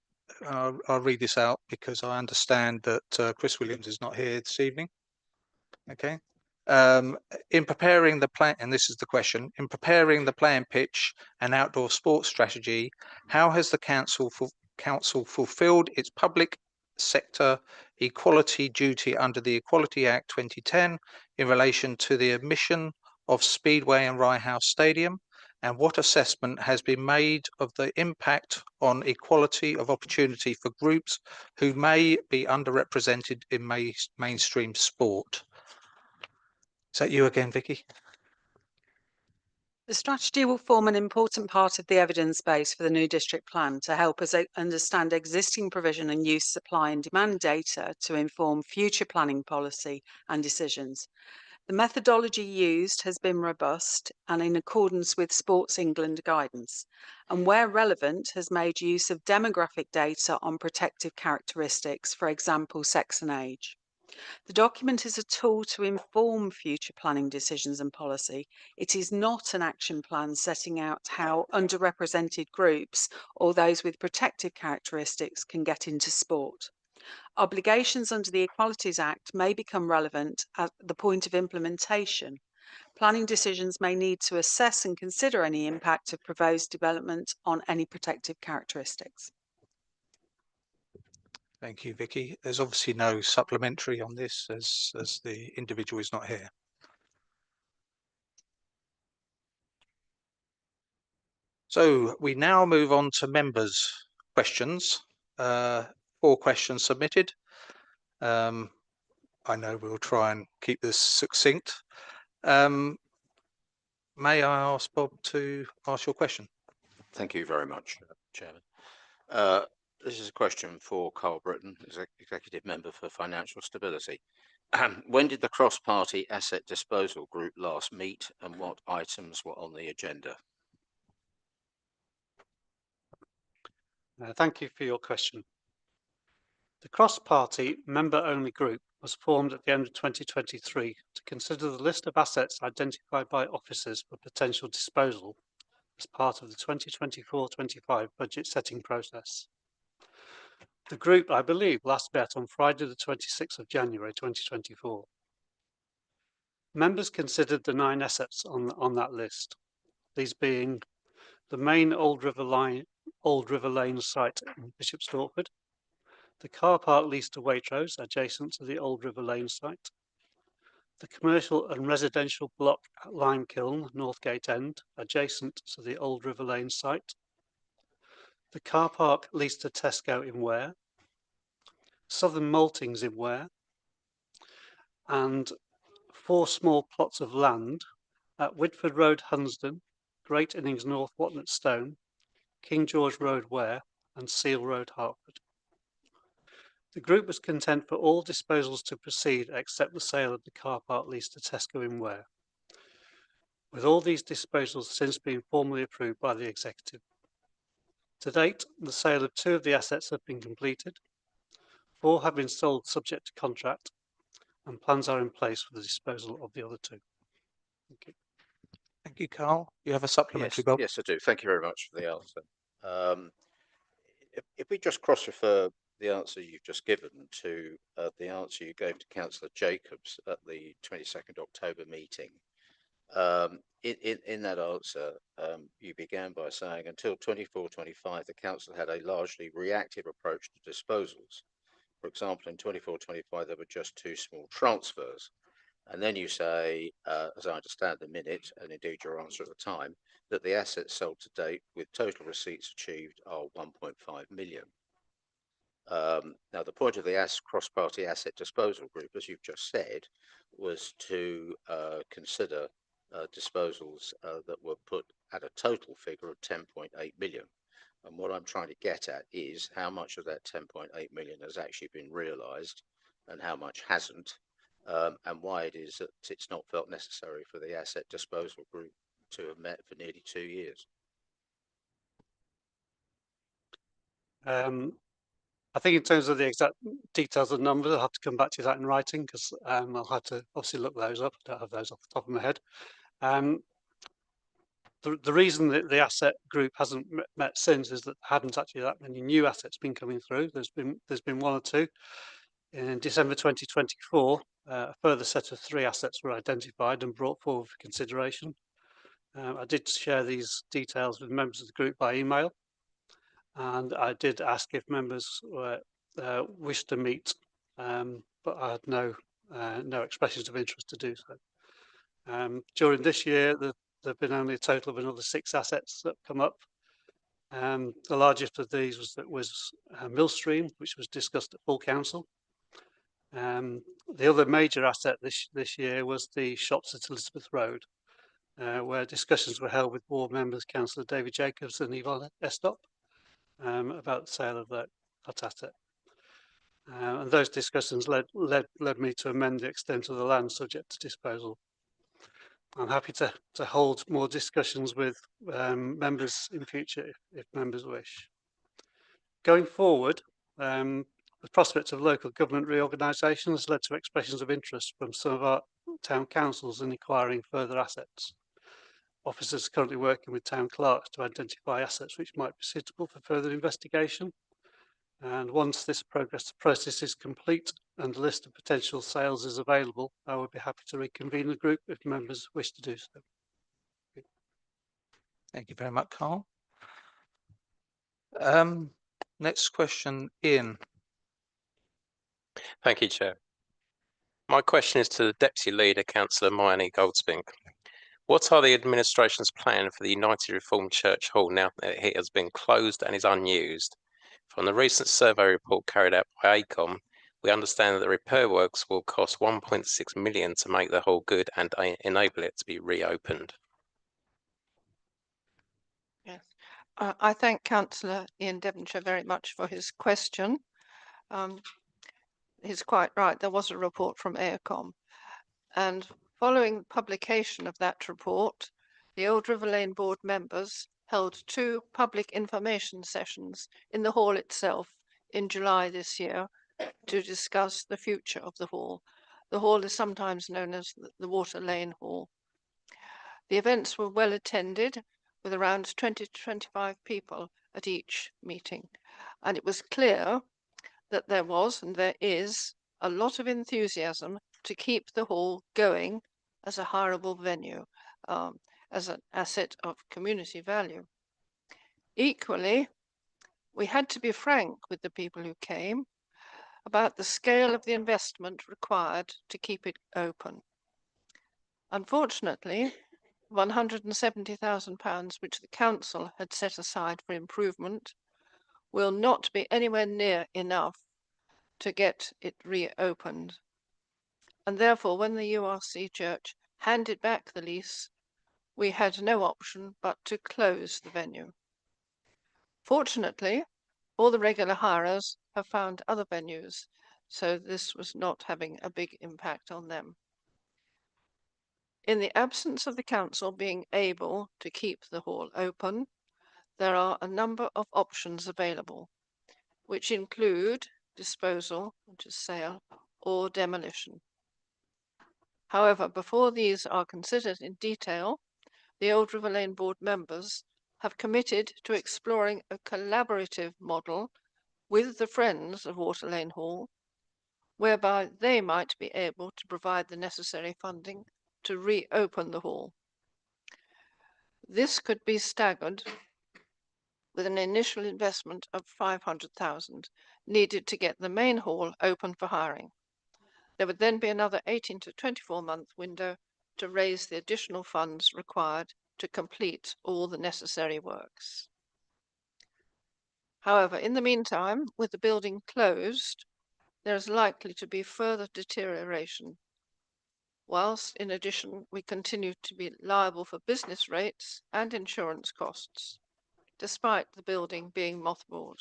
I'll read this out because I understand that Chris Williams is not here this evening. Okay. In preparing the plan, and this is the question, in preparing the play and pitch and outdoor sports strategy, how has the council fulfilled its public sector equality duty under the Equality Act 2010 in relation to the admission of Speedway and Rye House Stadium? And what assessment has been made of the impact on equality of opportunity for groups who may be underrepresented in mainstream sport? Is that you again, Vicky? The strategy will form an important part of the evidence base for the new district plan to help us understand existing provision and use supply and demand data to inform future planning policy and decisions. The methodology used has been robust and in accordance with Sports England guidance, and where relevant has made use of demographic data on protective characteristics, for example, sex and age. The document is a tool to inform future planning decisions and policy. It is not an action plan setting out how underrepresented groups or those with protective characteristics can get into sport. Obligations under the Equalities Act may become relevant at the point of implementation. Planning decisions may need to assess and consider any impact of proposed development on any protective characteristics. Thank you, Vicky. There's obviously no supplementary on this as the individual is not here. So we now move on to members' questions. 4 questions submitted. I know we'll try and keep this succinct. May I ask Bob to ask your question? Thank you very much, Chairman. This is a question for Carl Britton, Executive Member for Financial Stability. When did the cross-party asset disposal group last meet, and what items were on the agenda? Thank you for your question. The cross-party member-only group was formed at the end of 2023 to consider the list of assets identified by officers for potential disposal as part of the 2024-25 budget setting process. The group, I believe, last met on Friday the 26th of January 2024. Members considered the 9 assets on that list, these being the main Old River Lane site in Bishop Stortford, the car park leased to Waitrose adjacent to the Old River Lane site, the commercial and residential block at Limekiln, Northgate End, adjacent to the Old River Lane site, the car park leased to Tesco in Ware, Southern Maltings in Ware, and 4 small plots of land at Whitford Road, Hunsdon, Great Innings North, Watnet Stone, King George Road, Ware, and Seal Road, Hertford. The group was content for all disposals to proceed except the sale of the car park leased to Tesco in Ware, with all these disposals since being formally approved by the Executive. To date, the sale of 2 of the assets have been completed, 4 have been sold subject to contract, and plans are in place for the disposal of the other 2. Thank you. Thank you, Carl. You have a supplementary, Bob? Yes, I do. Thank you very much for the answer. If we just cross-refer the answer you've just given to the answer you gave to Councillor Jacobs at the 22nd October meeting, in that answer, you began by saying until 24-25, the council had a largely reactive approach to disposals. For example, in 24-25, there were just 2 small transfers. And then you say, as I understand the minute, and indeed your answer at the time, that the assets sold to date with total receipts achieved are 1.5 million. Now, the point of the cross-party asset disposal group, as you've just said, was to consider disposals that were put at a total figure of 10.8 million. And what I'm trying to get at is how much of that 10.8 million has actually been realised and how much hasn't, and why it is that it's not felt necessary for the asset disposal group to have met for nearly 2 years. I think in terms of the exact details of the numbers, I'll have to come back to that in writing because I'll have to obviously look those up. I don't have those off the top of my head. The reason that the asset group hasn't met since is that there hadn't actually that many new assets been coming through. There's been 1 or 2. In December 2024, a further set of 3 assets were identified and brought forward for consideration. I did share these details with members of the group by email, and I did ask if members wished to meet, but I had no expressions of interest to do so. During this year, there have been only a total of another 6 assets that come up. The largest of these was Millstream, which was discussed at full council. The other major asset this year was the shops at Elizabeth Road, where discussions were held with board members, Councillor David Jacobs and Yvonne Estop, about the sale of that asset. And those discussions led me to amend the extent of the land subject to disposal. I'm happy to hold more discussions with members in future if members wish. Going forward, the prospect of local government reorganisation has led to expressions of interest from some of our town councils in acquiring further assets. Officers are currently working with town clerks to identify assets which might be suitable for further investigation. And once this process is complete and a list of potential sales is available, I would be happy to reconvene the group if members wish to do so. Thank you very much, Carl. Next question, Ian. Thank you, Chair. My question is to the Deputy Leader, Councillor Mynie Goldspink. What are the administration's plan for the United Reformed Church Hall now that it has been closed and is unused? From the recent survey report carried out by ACOM, we understand that the repair works will cost 1.6 million to make the hall good and enable it to be reopened. Yes, I thank Councillor Ian Devonshire very much for his question. He's quite right. There was a report from AECOM, and following publication of that report, the Old River Lane Board members held 2 public information sessions in the hall itself in July this year to discuss the future of the hall. The hall is sometimes known as the Water Lane Hall. The events were well attended, with around 20 to 25 people at each meeting, and it was clear that there was and there is a lot of enthusiasm to keep the hall going as a hireable venue, as an asset of community value. Equally, we had to be frank with the people who came about the scale of the investment required to keep it open. Unfortunately, £170,000, which the council had set aside for improvement, will not be anywhere near enough to get it reopened. And therefore, when the URC Church handed back the lease, we had no option but to close the venue. Fortunately, all the regular hirers have found other venues, so this was not having a big impact on them. In the absence of the council being able to keep the hall open, there are a number of options available, which include disposal, which is sale, or demolition. However, before these are considered in detail, the Old River Lane Board members have committed to exploring a collaborative model with the Friends of Water Lane Hall, whereby they might be able to provide the necessary funding to reopen the hall. This could be staggered with an initial investment of 500,000 needed to get the main hall open for hiring. There would then be another 18 to 24-month window to raise the additional funds required to complete all the necessary works. However, in the meantime, with the building closed, there is likely to be further deterioration, whilst in addition we continue to be liable for business rates and insurance costs, despite the building being mothballed.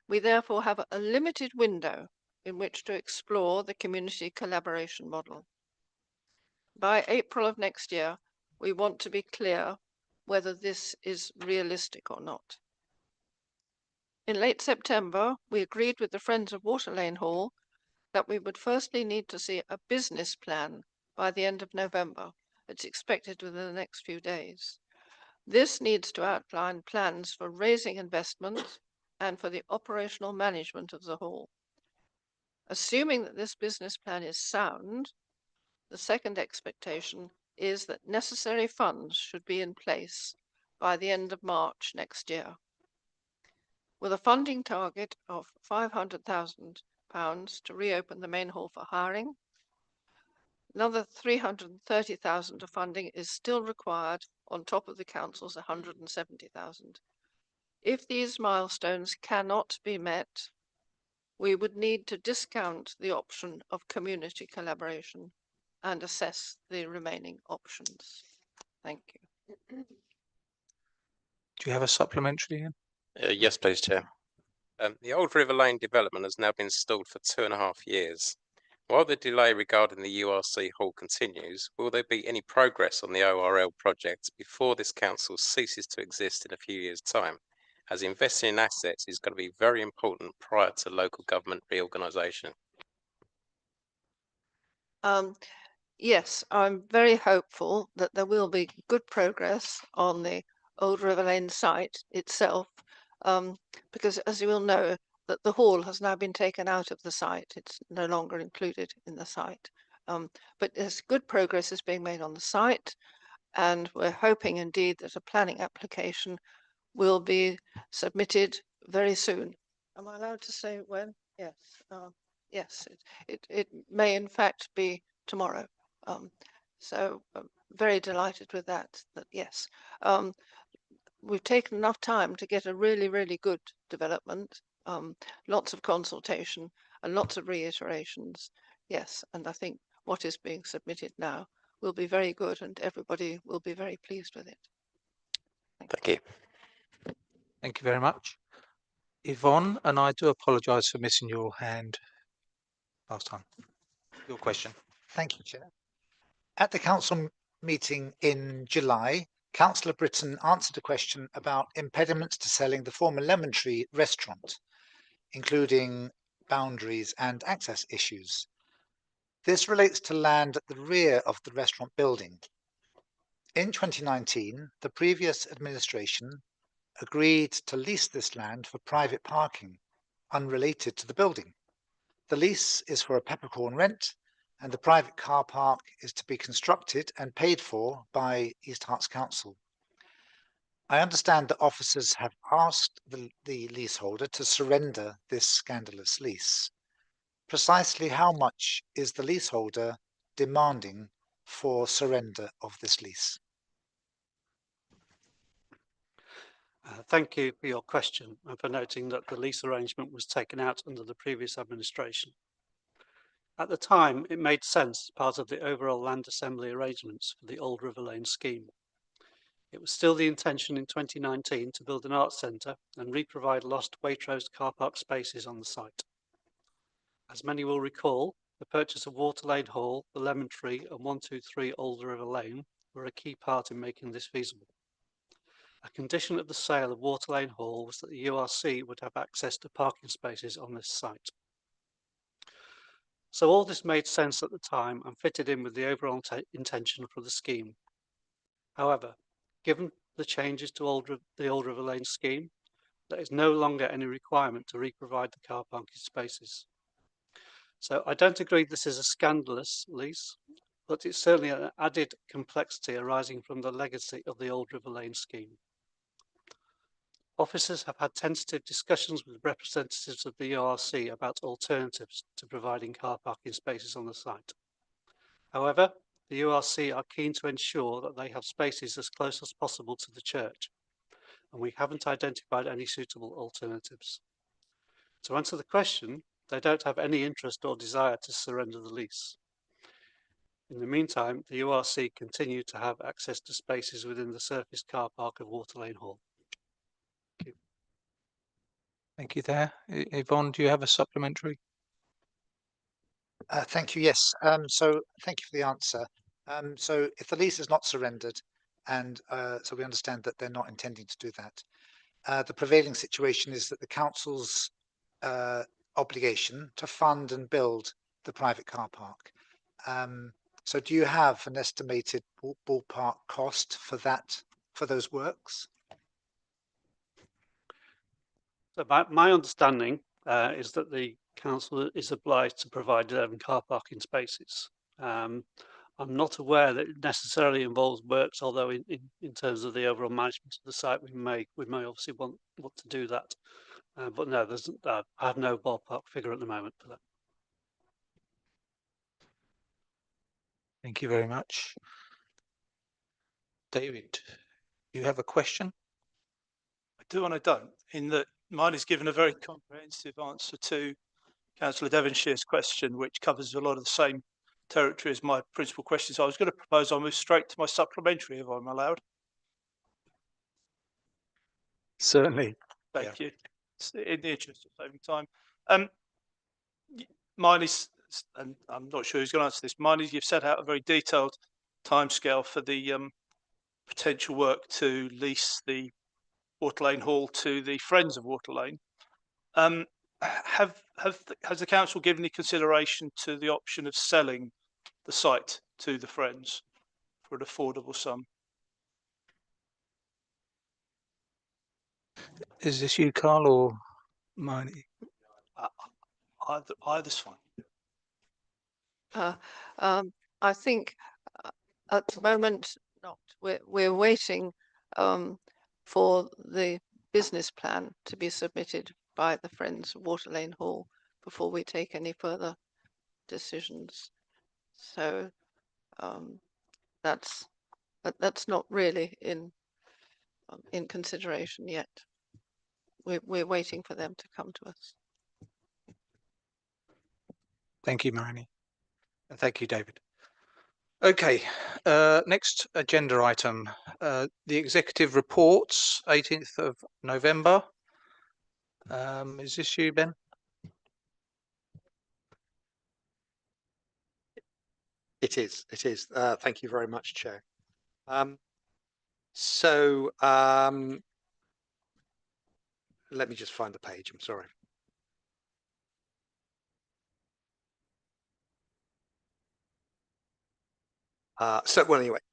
We therefore have a limited window in which to explore the community collaboration model. By April of next year, we want to be clear whether this is realistic or not. In late September, we agreed with the Friends of Water Lane Hall that we would firstly need to see a business plan by the end of November. It's expected within the next few days. This needs to outline plans for raising investment and for the operational management of the hall. Assuming that this business plan is sound, the second expectation is that necessary funds should be in place by the end of March next year. With a funding target of £500,000 to reopen the main hall for hiring, another 330,000 of funding is still required on top of the council's 170,000. If these milestones cannot be met, we would need to discount the option of community collaboration and assess the remaining options. Thank you. Do you have a supplementary, Ian? Yes, please, Chair. The Old River Lane development has now been stalled for 2.5 years. While the delay regarding the URC hall continues, will there be any progress on the ORL project before this council ceases to exist in a few years' time, as investing in assets is going to be very important prior to local government reorganisation? Yes, I'm very hopeful that there will be good progress on the Old River Lane site itself because as you will know, that the hall has now been taken out of the site. It's no longer included in the site. But there's good progress is being made on the site, and we're hoping indeed that a planning application will be submitted very soon. Am I allowed to say when? Yes. Yes, it may in fact be tomorrow. So very delighted with that. Yes. We've taken enough time to get a really, really good development, lots of consultation and lots of reiterations. Yes, and I think what is being submitted now will be very good and everybody will be very pleased with it. Thank you. Thank you very much. Yvonne, and I do apologise for missing your hand last time. Your question. Thank you, Chair. At the council meeting in July, Councillor Britton answered a question about impediments to selling the former Lemon Tree restaurant, including boundaries and access issues. This relates to land at the rear of the restaurant building. In 2019, the previous administration agreed to lease this land for private parking, unrelated to the building. The lease is for a peppercorn rent, and the private car park is to be constructed and paid for by East Herts Council. I understand that officers have asked the leaseholder to surrender this scandalous lease. Precisely how much is the leaseholder demanding for surrender of this lease? Thank you for your question and for noting that the lease arrangement was taken out under the previous administration. At the time, it made sense as part of the overall land assembly arrangements for the Old River Lane scheme. It was still the intention in 2019 to build an arts centre and re-provide lost Waitrose car park spaces on the site. As many will recall, the purchase of Water Lane Hall, the Lemon Tree and 123 Old River Lane were a key part in making this feasible. A condition of the sale of Water Lane Hall was that the URC would have access to parking spaces on this site. So all this made sense at the time and fitted in with the overall intention for the scheme. However, given the changes to the Old River Lane scheme, there is no longer any requirement to re-provide the car parking spaces. So I don't agree this is a scandalous lease, but it's certainly an added complexity arising from the legacy of the Old River Lane scheme. Officers have had tentative discussions with representatives of the URC about alternatives to providing car parking spaces on the site. However, the URC are keen to ensure that they have spaces as close as possible to the church, and we haven't identified any suitable alternatives. To answer the question, they don't have any interest or desire to surrender the lease. In the meantime, the URC continue to have access to spaces within the surface car park of Water Lane Hall. Thank you there. Yvonne, do you have a supplementary? Thank you. Yes. So thank you for the answer. So if the lease is not surrendered, and so we understand that they're not intending to do that, the prevailing situation is that the council's obligation to fund and build the private car park. So do you have an estimated ballpark cost for that, for those works? So my understanding is that the council is obliged to provide 11 car parking spaces. I'm not aware that it necessarily involves works, although in terms of the overall management of the site, we may obviously want to do that. But no, I have no ballpark figure at the moment for that. Thank you very much. David, you have a question? I do and I don't, in that mine is given a very comprehensive answer to Councillor Devonshire's question, which covers a lot of the same territory as my principal question. So I was going to propose I'll move straight to my supplementary, if I'm allowed. Certainly. Thank you. In the interest of saving time. Mine is, and I'm not sure who's going to answer this, mine is you've set out a very detailed timescale for the potential work to lease the Water Lane Hall to the Friends of Water Lane. Has the council given any consideration to the option of selling the site to the Friends for an affordable sum? Is this you, Carl, or Marnie? Either's fine. I think at the moment not. We're waiting for the business plan to be submitted by the Friends of Water Lane Hall before we take any further decisions. So that's not really in consideration yet. We're waiting for them to come to us. Thank you, Marnie. And thank you, David. Okay, next agenda item, the executive reports, 18th of November. Is this you, Ben? It is. Thank you very much, Chair. Let me just find the page. I'm sorry.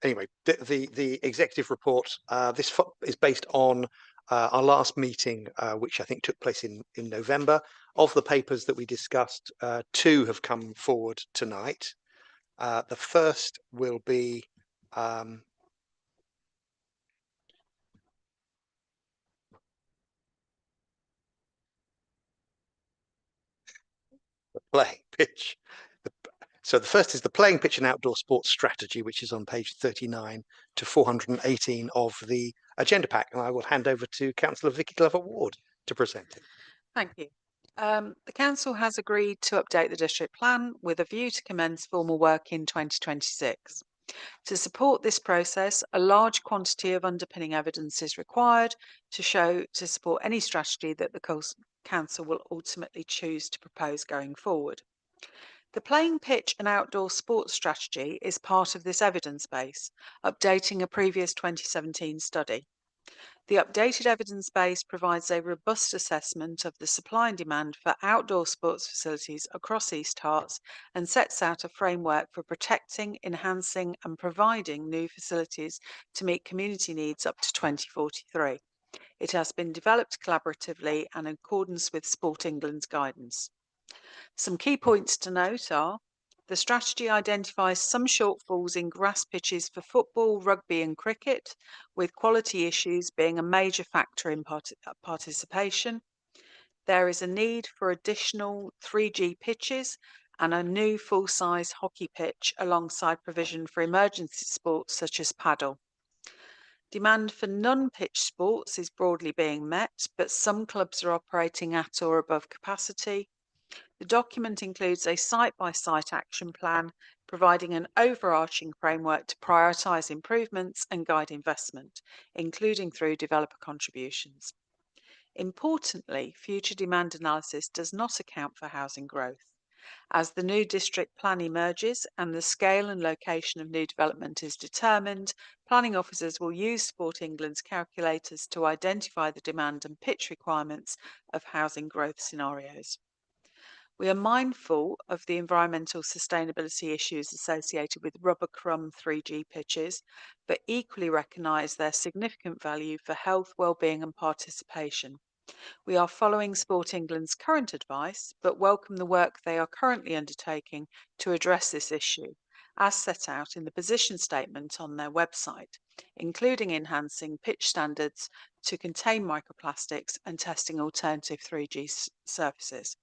Anyway, the executive report, this is based on our last meeting, which I think took place in November. Of the papers that we discussed, 2 have come forward tonight. The first will be the playing pitch. So the first is the playing pitch and outdoor sports strategy, which is on page 39 to 418 of the agenda pack. And I will hand over to Councillor Vicky Glover-Ward to present it. Thank you. The Council has agreed to update the district plan with a view to commence formal work in 2026. To support this process, a large quantity of underpinning evidence is required to support any strategy that the Council will ultimately choose to propose going forward. The playing pitch and outdoor sports strategy is part of this evidence base, updating a previous 2017 study. The updated evidence base provides a robust assessment of the supply and demand for outdoor sports facilities across East Herts and sets out a framework for protecting, enhancing and providing new facilities to meet community needs up to 2043. It has been developed collaboratively and in accordance with Sport England's guidance. Some key points to note are: the strategy identifies some shortfalls in grass pitches for football, rugby and cricket, with quality issues being a major factor in participation. There is a need for additional 3G pitches and a new full-size hockey pitch alongside provision for emergency sports such as paddle. Demand for non-pitch sports is broadly being met, but some clubs are operating at or above capacity. The document includes a site-by-site action plan, providing an overarching framework to prioritise improvements and guide investment, including through developer contributions. Importantly, future demand analysis does not account for housing growth. As the new district plan emerges and the scale and location of new development is determined, planning officers will use Sport England's calculators to identify the demand and pitch requirements of housing growth scenarios. We are mindful of the environmental sustainability issues associated with rubber crumb 3G pitches, but equally recognise their significant value for health, well-being and participation. We are following Sport England's current advice, but welcome the work they are currently undertaking to address this issue, as set out in the position statement on their website, including enhancing pitch standards to contain microplastics and testing alternative 3G surfaces.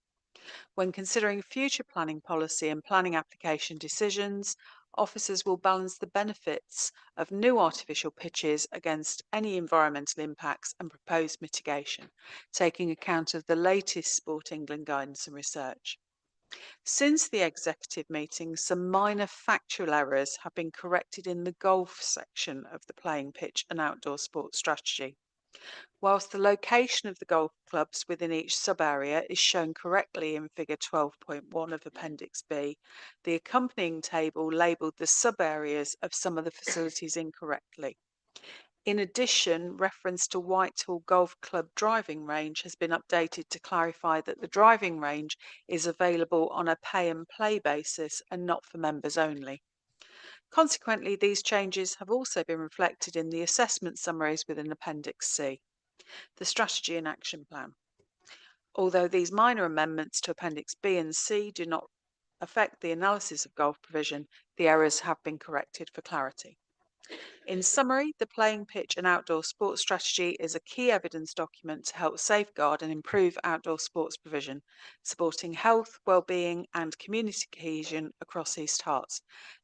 When considering future planning policy and planning application decisions, officers will balance the benefits of new artificial pitches against any environmental impacts and proposed mitigation, taking account of the latest Sport England guidance and research. Since the executive meeting, some minor factual errors have been corrected in the golf section of the playing pitch and outdoor sports strategy. Whilst the location of the golf clubs within each sub-area is shown correctly in figure 12.1 of Appendix B, the accompanying table labelled the sub-areas of some of the facilities incorrectly. In addition, reference to Whitehall Golf Club driving range has been updated to clarify that the driving range is available on a pay and play basis and not for members only. Consequently, these changes have also been reflected in the assessment summaries within Appendix C. The strategy and action plan. Although these minor amendments to Appendix B and C do not affect the analysis of golf provision, the errors have been corrected for clarity. In summary, the playing pitch and outdoor sports strategy is a key evidence document to help safeguard and improve outdoor sports provision, supporting health, well-being and community cohesion across East Herts.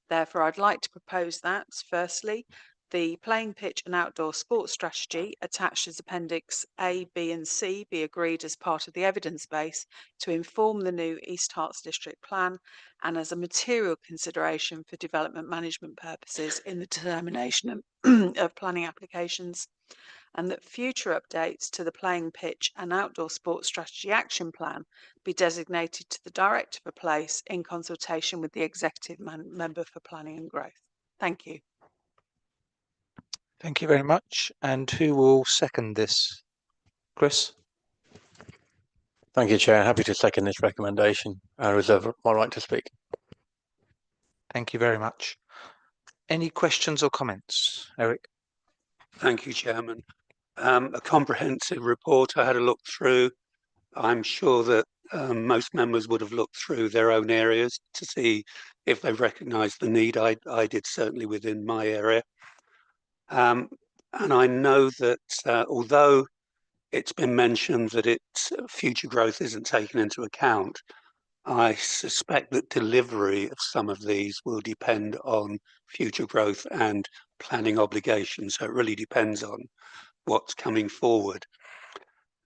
Therefore, I'd like to propose that, firstly, the playing pitch and outdoor sports strategy attached as Appendix A, B and C be agreed as part of the evidence base to inform the new East Herts District Plan and as a material consideration for development management purposes in the determination of planning applications, and that future updates to the playing pitch and outdoor sports strategy action plan be designated to the Director for Place in consultation with the Executive Member for Planning and Growth. Thank you. Thank you very much. And who will second this? Chris? Thank you, Chair. Happy to second this recommendation. I reserve my right to speak. Thank you very much. Any questions or comments, Eric? Thank you, Chairman. A comprehensive report I had a look through. I'm sure that most members would have looked through their own areas to see if they recognised the need. I did certainly within my area. And I know that although it's been mentioned that its future growth isn't taken into account, I suspect that delivery of some of these will depend on future growth and planning obligations. So it really depends on what's coming forward.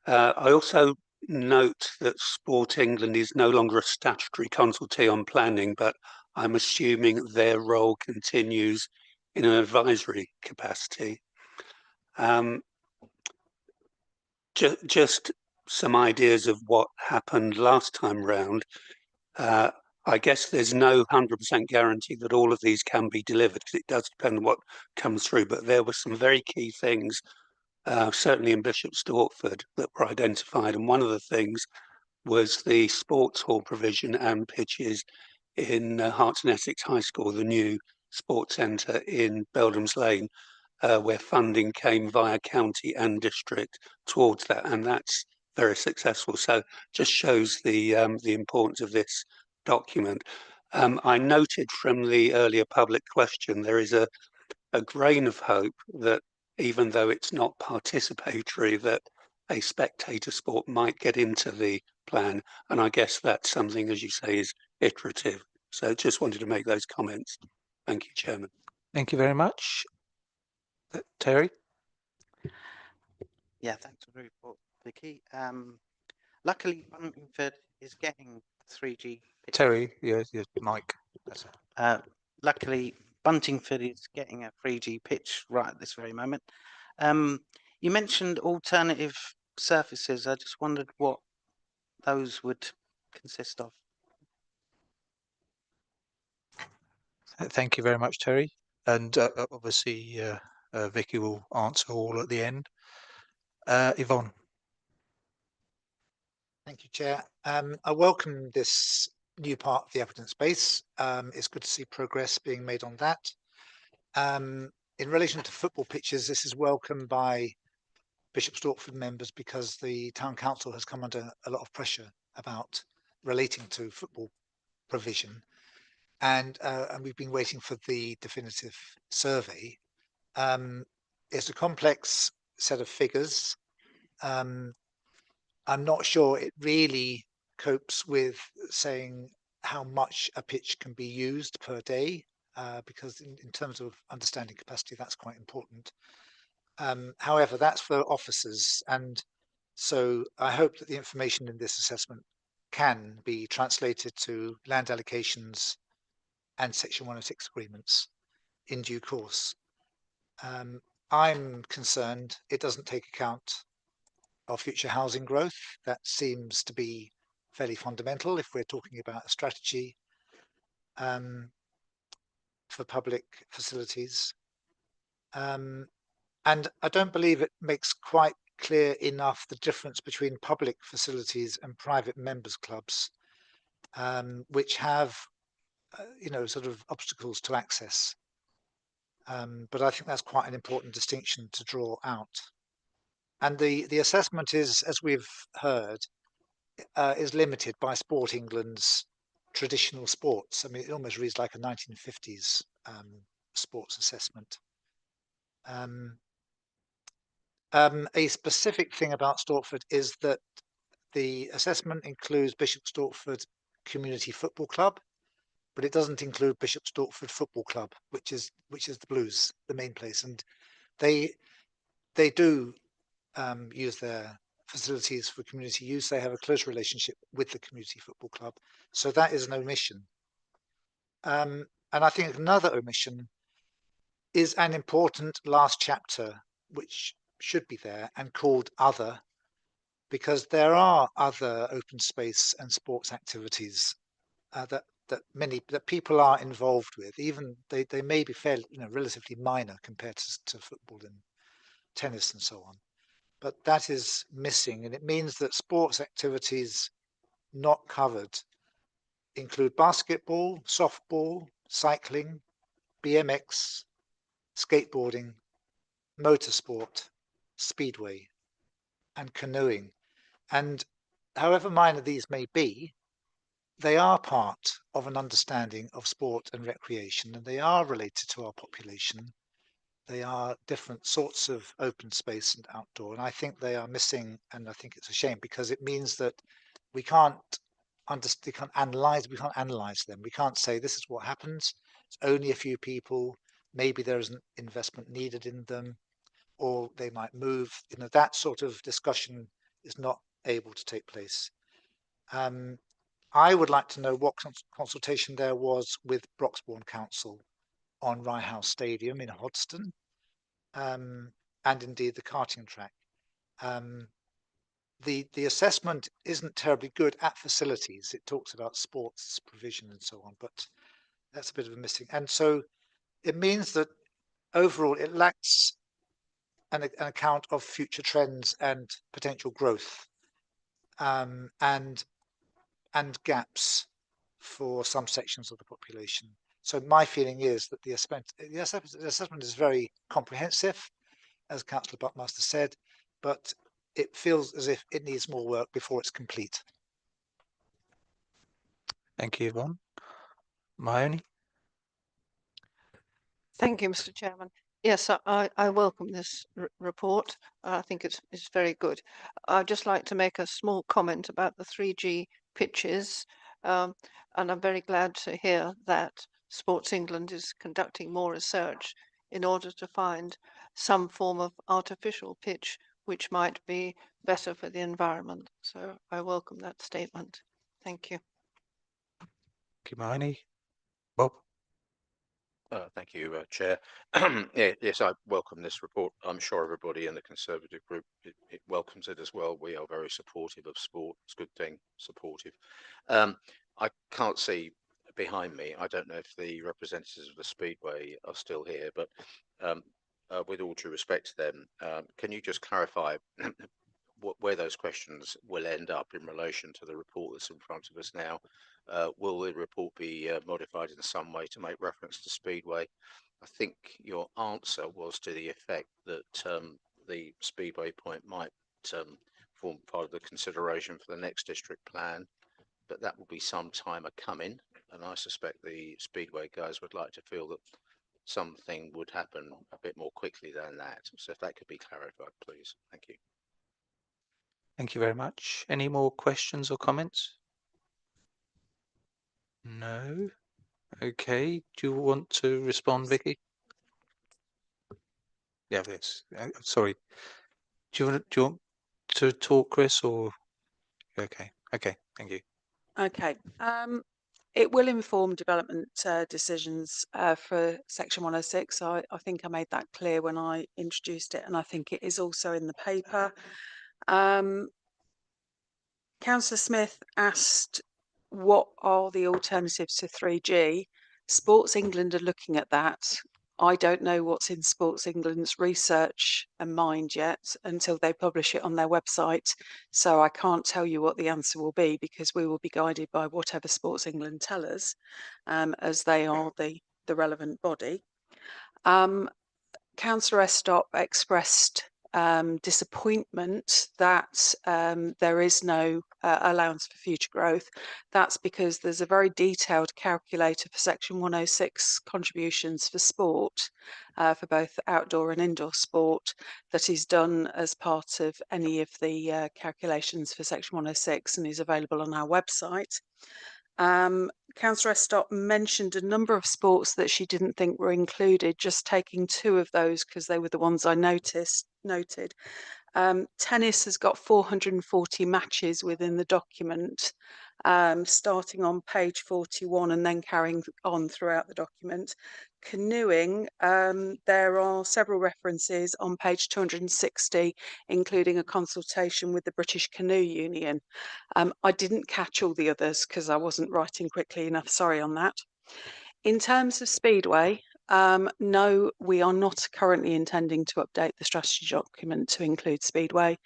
I also note that Sport England is no longer a statutory consultee on planning, but I'm assuming their role continues in an advisory capacity. Just some ideas of what happened last time round. I guess there's no 100% guarantee that all of these can be delivered because it does depend on what comes through, but there were some very key things, certainly in Bishop Stortford, that were identified. And one of the things was the sports hall provision and pitches in Herts and Essex High School, the new sports centre in Beldham's Lane, where funding came via county and district towards that, and that's very successful. So just shows the importance of this document. I noted from the earlier public question there is a grain of hope that even though it's not participatory, that a spectator sport might get into the plan, and I guess that's something, as you say, is iterative. So just wanted to make those comments. Thank you, Chairman. Thank you very much. Terry? Yeah, thanks for the report, Vicky. Luckily, Buntingford is getting 3G. Terry, your mic. Luckily, Buntingford is getting a 3G pitch right at this very moment. You mentioned alternative surfaces. I just wondered what those would consist of. Thank you very much, Terry. And obviously, Vicky will answer all at the end. Yvonne. Thank you, Chair. I welcome this new part of the evidence base. It's good to see progress being made on that. In relation to football pitches, this is welcomed by Bishop Stortford members because the Town Council has come under a lot of pressure about relating to football provision. And we've been waiting for the definitive survey. It's a complex set of figures. I'm not sure it really copes with saying how much a pitch can be used per day, because in terms of understanding capacity, that's quite important. However, that's for officers, and so I hope that the information in this assessment can be translated to land allocations and Section 106 agreements in due course. I'm concerned it doesn't take account of future housing growth. That seems to be fairly fundamental if we're talking about a strategy for public facilities. And I don't believe it makes quite clear enough the difference between public facilities and private members clubs, which have sort of obstacles to access. But I think that's quite an important distinction to draw out. And the assessment is, as we've heard, is limited by Sport England's traditional sports. I mean, it almost reads like a 1950s sports assessment. A specific thing about Stortford is that the assessment includes Bishop Stortford Community Football Club, but it doesn't include Bishop Stortford Football Club, which is the Blues, the main place, and they do use their facilities for community use. They have a close relationship with the Community Football Club, so that is an omission. And I think another omission is an important last chapter, which should be there and called Other, because there are other open space and sports activities that people are involved with. Even they may be fairly, relatively minor compared to football and tennis and so on. But that is missing, and it means that sports activities not covered include basketball, softball, cycling, BMX, skateboarding, motorsport, speedway, and canoeing. And however minor these may be, they are part of an understanding of sport and recreation, and they are related to our population. They are different sorts of open space and outdoor, and I think they are missing, and I think it's a shame because it means that we can't analyze them. We can't say this is what happens. It's only a few people. Maybe there isn't investment needed in them, or they might move. That sort of discussion is not able to take place. I would like to know what consultation there was with Broxbourne Council on Rye House Stadium in Hoddesdon, and indeed the karting track. The assessment isn't terribly good at facilities. It talks about sports provision and so on, but that's a bit of a missing. And so it means that overall it lacks an account of future trends and potential growth, and gaps for some sections of the population. So my feeling is that the assessment is very comprehensive, as Councillor Buckmaster said, but it feels as if it needs more work before it's complete. Thank you, Yvonne. Mahoney? Thank you, Mr. Chairman. Yes, I welcome this report. I think it's very good. I'd just like to make a small comment about the 3G pitches, and I'm very glad to hear that Sports England is conducting more research in order to find some form of artificial pitch which might be better for the environment. So I welcome that statement. Thank you. Thank you, Mahoney. Bob? Thank you, Chair. Yes, I welcome this report. I'm sure everybody in the Conservative group it welcomes it as well. We are very supportive of sport. It's a good thing, supportive. I can't see behind me. I don't know if the representatives of the Speedway are still here, but with all due respect to them, can you just clarify where those questions will end up in relation to the report that's in front of us now? Will the report be modified in some way to make reference to Speedway? I think your answer was to the effect that the Speedway point might form part of the consideration for the next district plan, but that will be some time coming, and I suspect the Speedway guys would like to feel that something would happen a bit more quickly than that. So if that could be clarified, please. Thank you. Thank you very much. Any more questions or comments? No. Okay. Do you want to respond, Vicky? Yeah, yes. Sorry. Do you want to talk, Chris, or? Okay. Okay. Thank you. Okay. It will inform development decisions for Section 106. I think I made that clear when I introduced it, and I think it is also in the paper. Councillor Smith asked, what are the alternatives to 3G? Sports England are looking at that. I don't know what's in Sports England's research and mind yet until they publish it on their website. So I can't tell you what the answer will be, because we will be guided by whatever Sports England tell us, as they are the relevant body. Councillor Estop expressed disappointment that there is no allowance for future growth. That's because there's a very detailed calculator for Section 106 contributions for sport, for both outdoor and indoor sport, that is done as part of any of the calculations for Section 106 and is available on our website. Councillor Estott mentioned a number of sports that she didn't think were included, just taking two of those because they were the ones I noted. Tennis has got 440 matches within the document, starting on page 41 and then carrying on throughout the document. Canoeing, there are several references on page 260, including a consultation with the British Canoe Union. I didn't catch all the others because I wasn't writing quickly enough, sorry on that. In terms of Speedway, no, we are not currently intending to update the strategy document to include Speedway.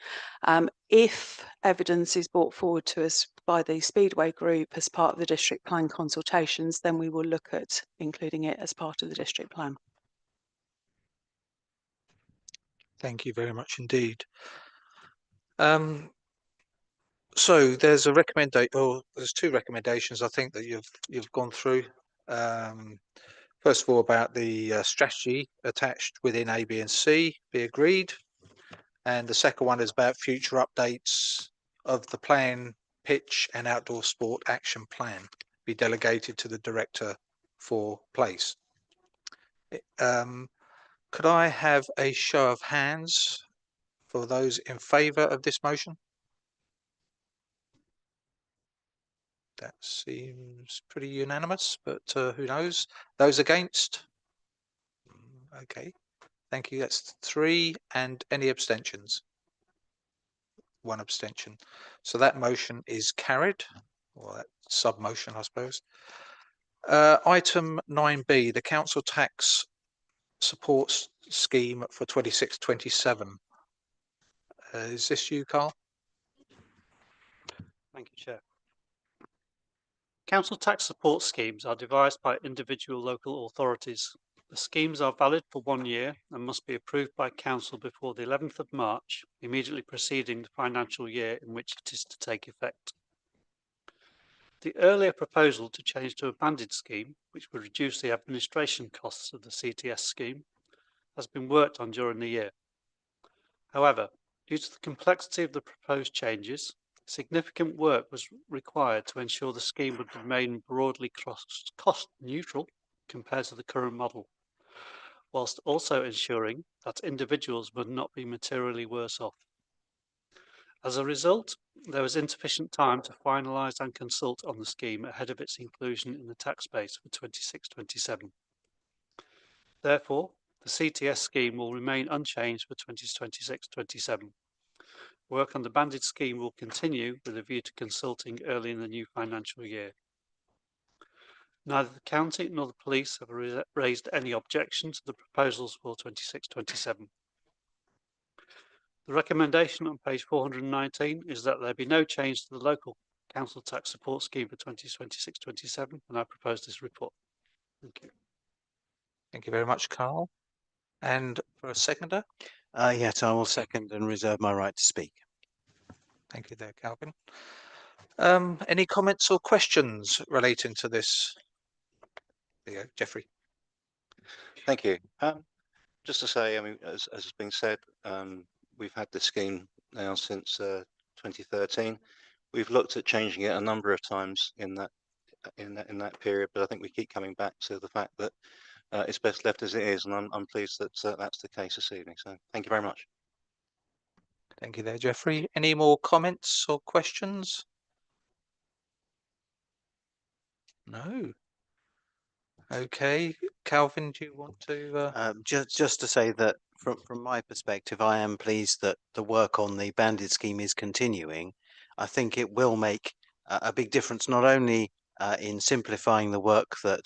If evidence is brought forward to us by the Speedway group as part of the district plan consultations, then we will look at including it as part of the district plan. Thank you very much indeed. So there's a recommendation, or there's two recommendations I think that you've gone through. First of all, about the strategy attached within A, B, and C be agreed, and the second one is about future updates of the plan, pitch, and outdoor sport action plan be delegated to the director for place. Could I have a show of hands for those in favour of this motion? That seems pretty unanimous, but who knows? Those against? Okay, thank you. That's 3. And any abstentions? 1 abstention. So that motion is carried, or that sub-motion, I suppose. Item 9B, the council tax support scheme for 26-27. Is this you, Carl? Thank you, Chair. Council tax support schemes are devised by individual local authorities. The schemes are valid for 1 year and must be approved by council before the 11th of March, immediately preceding the financial year in which it is to take effect. The earlier proposal to change to a banded scheme, which would reduce the administration costs of the CTS scheme, has been worked on during the year. However, due to the complexity of the proposed changes, significant work was required to ensure the scheme would remain broadly cost neutral compared to the current model, whilst also ensuring that individuals would not be materially worse off. As a result, there was insufficient time to finalise and consult on the scheme ahead of its inclusion in the tax base for 26-27. Therefore, the CTS scheme will remain unchanged for 2026-27. Work on the banded scheme will continue with a view to consulting early in the new financial year. Neither the county nor the police have raised any objection to the proposals for 26-27. The recommendation on page 419 is that there be no change to the local council tax support scheme for 2026-27, and I propose this report. Thank you. Thank you very much, Carl. And for a seconder? Yes, I will second and reserve my right to speak. Thank you there, Calvin. Any comments or questions relating to this? There you go, Jeffrey. Thank you. Just to say, I mean, as has been said, we've had this scheme now since 2013. We've looked at changing it a number of times in that period, but I think we keep coming back to the fact that it's best left as it is, and I'm pleased that that's the case this evening. So thank you very much. Thank you there, Jeffrey. Any more comments or questions? No. Okay, Calvin, do you want to? Just to say that from my perspective, I am pleased that the work on the banded scheme is continuing. I think it will make a big difference, not only in simplifying the work that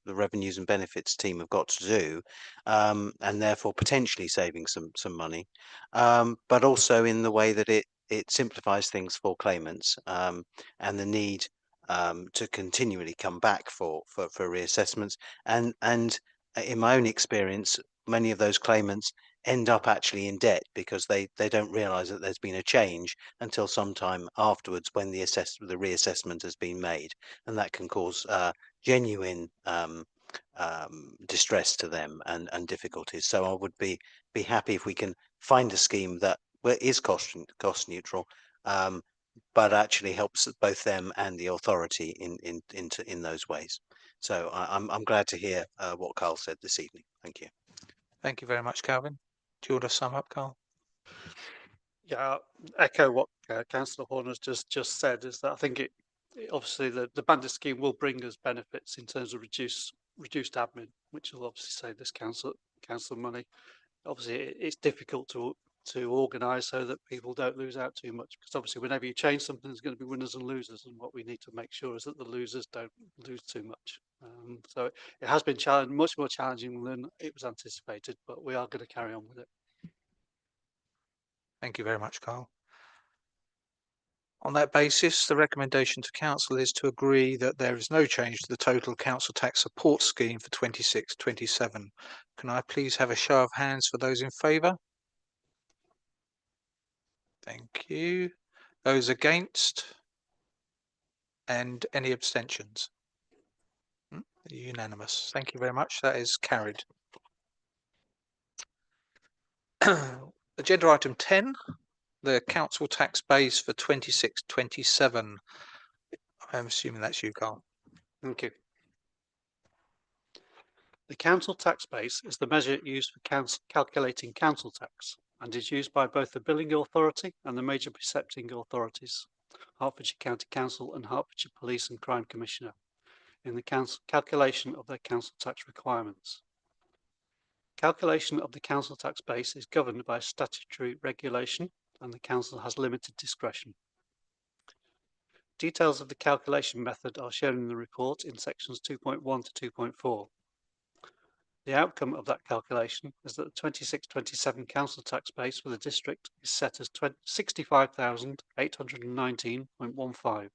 the revenues and benefits team have got to do, and therefore potentially saving some money, but also in the way that it simplifies things for claimants, and the need to continually come back for reassessments. And in my own experience, many of those claimants end up actually in debt because they don't realise that there's been a change until sometime afterwards when the reassessment has been made, and that can cause genuine distress to them and difficulties. So I would be happy if we can find a scheme that is cost neutral, but actually helps both them and the authority in those ways. So I'm glad to hear what Carl said this evening. Thank you. Thank you very much, Calvin. Do you want to sum up, Carl? Yeah, echo what Councillor Horn has just said, is that I think obviously the bandit scheme will bring us benefits in terms of reduced admin, which will obviously save this council money. Obviously, it's difficult to organise so that people don't lose out too much, because obviously whenever you change something, there's going to be winners and losers, and what we need to make sure is that the losers don't lose too much. So it has been much more challenging than it was anticipated, but we are going to carry on with it. Thank you very much, Carl. On that basis, the recommendation to council is to agree that there is no change to the total council tax support scheme for 26-27. Can I please have a show of hands for those in favour? Thank you. Those against? And any abstentions? Unanimous. Thank you very much. That is carried. Agenda item 10, the council tax base for 26-27. I'm assuming that's you, Carl. Thank you. The council tax base is the measure used for calculating council tax and is used by both the billing authority and the major precepting authorities, Hertfordshire County Council and Hertfordshire Police and Crime Commissioner, in the calculation of their council tax requirements. Calculation of the council tax base is governed by statutory regulation, and the council has limited discretion. Details of the calculation method are shown in the report in sections 2.1 to 2.4. The outcome of that calculation is that the 26-27 council tax base for the district is set as 65,819.15.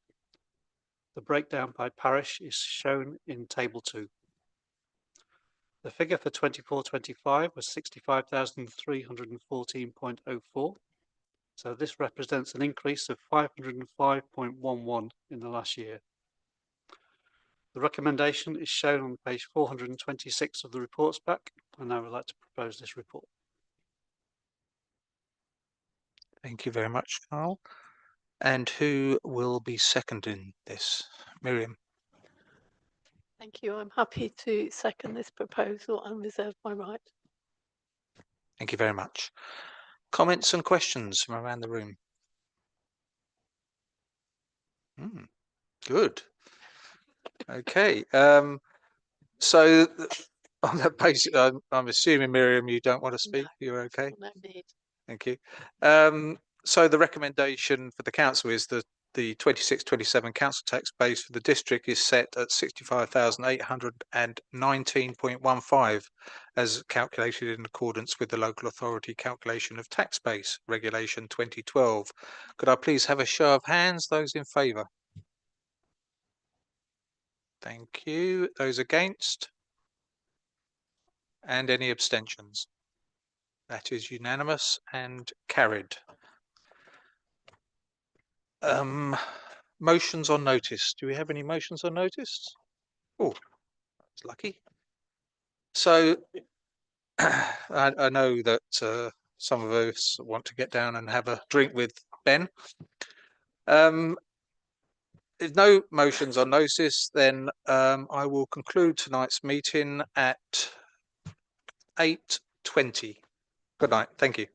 The breakdown by parish is shown in Table 2. The figure for 24-25 was 65,314.04. So this represents an increase of 505.11 in the last year. The recommendation is shown on page 426 of the reports pack, and I would like to propose this report. Thank you very much, Carl. And who will be seconding this? Miriam. Thank you. I'm happy to second this proposal and reserve my right. Thank you very much. Comments and questions from around the room? Good. Okay. So on that basis, I'm assuming, Miriam, you don't want to speak. You're okay. No need. Thank you. So the recommendation for the council is that the 26-27 council tax base for the district is set at 65,819.15 as calculated in accordance with the local authority calculation of tax base regulation 2012. Could I please have a show of hands, those in favour? Thank you. Those against? And any abstentions? That is unanimous and carried. Motions on notice. Do we have any motions on notice? Oh, that's lucky. So I know that some of us want to get down and have a drink with Ben. If no motions on notice, then I will conclude tonight's meeting at 8:20. Good night. Thank you.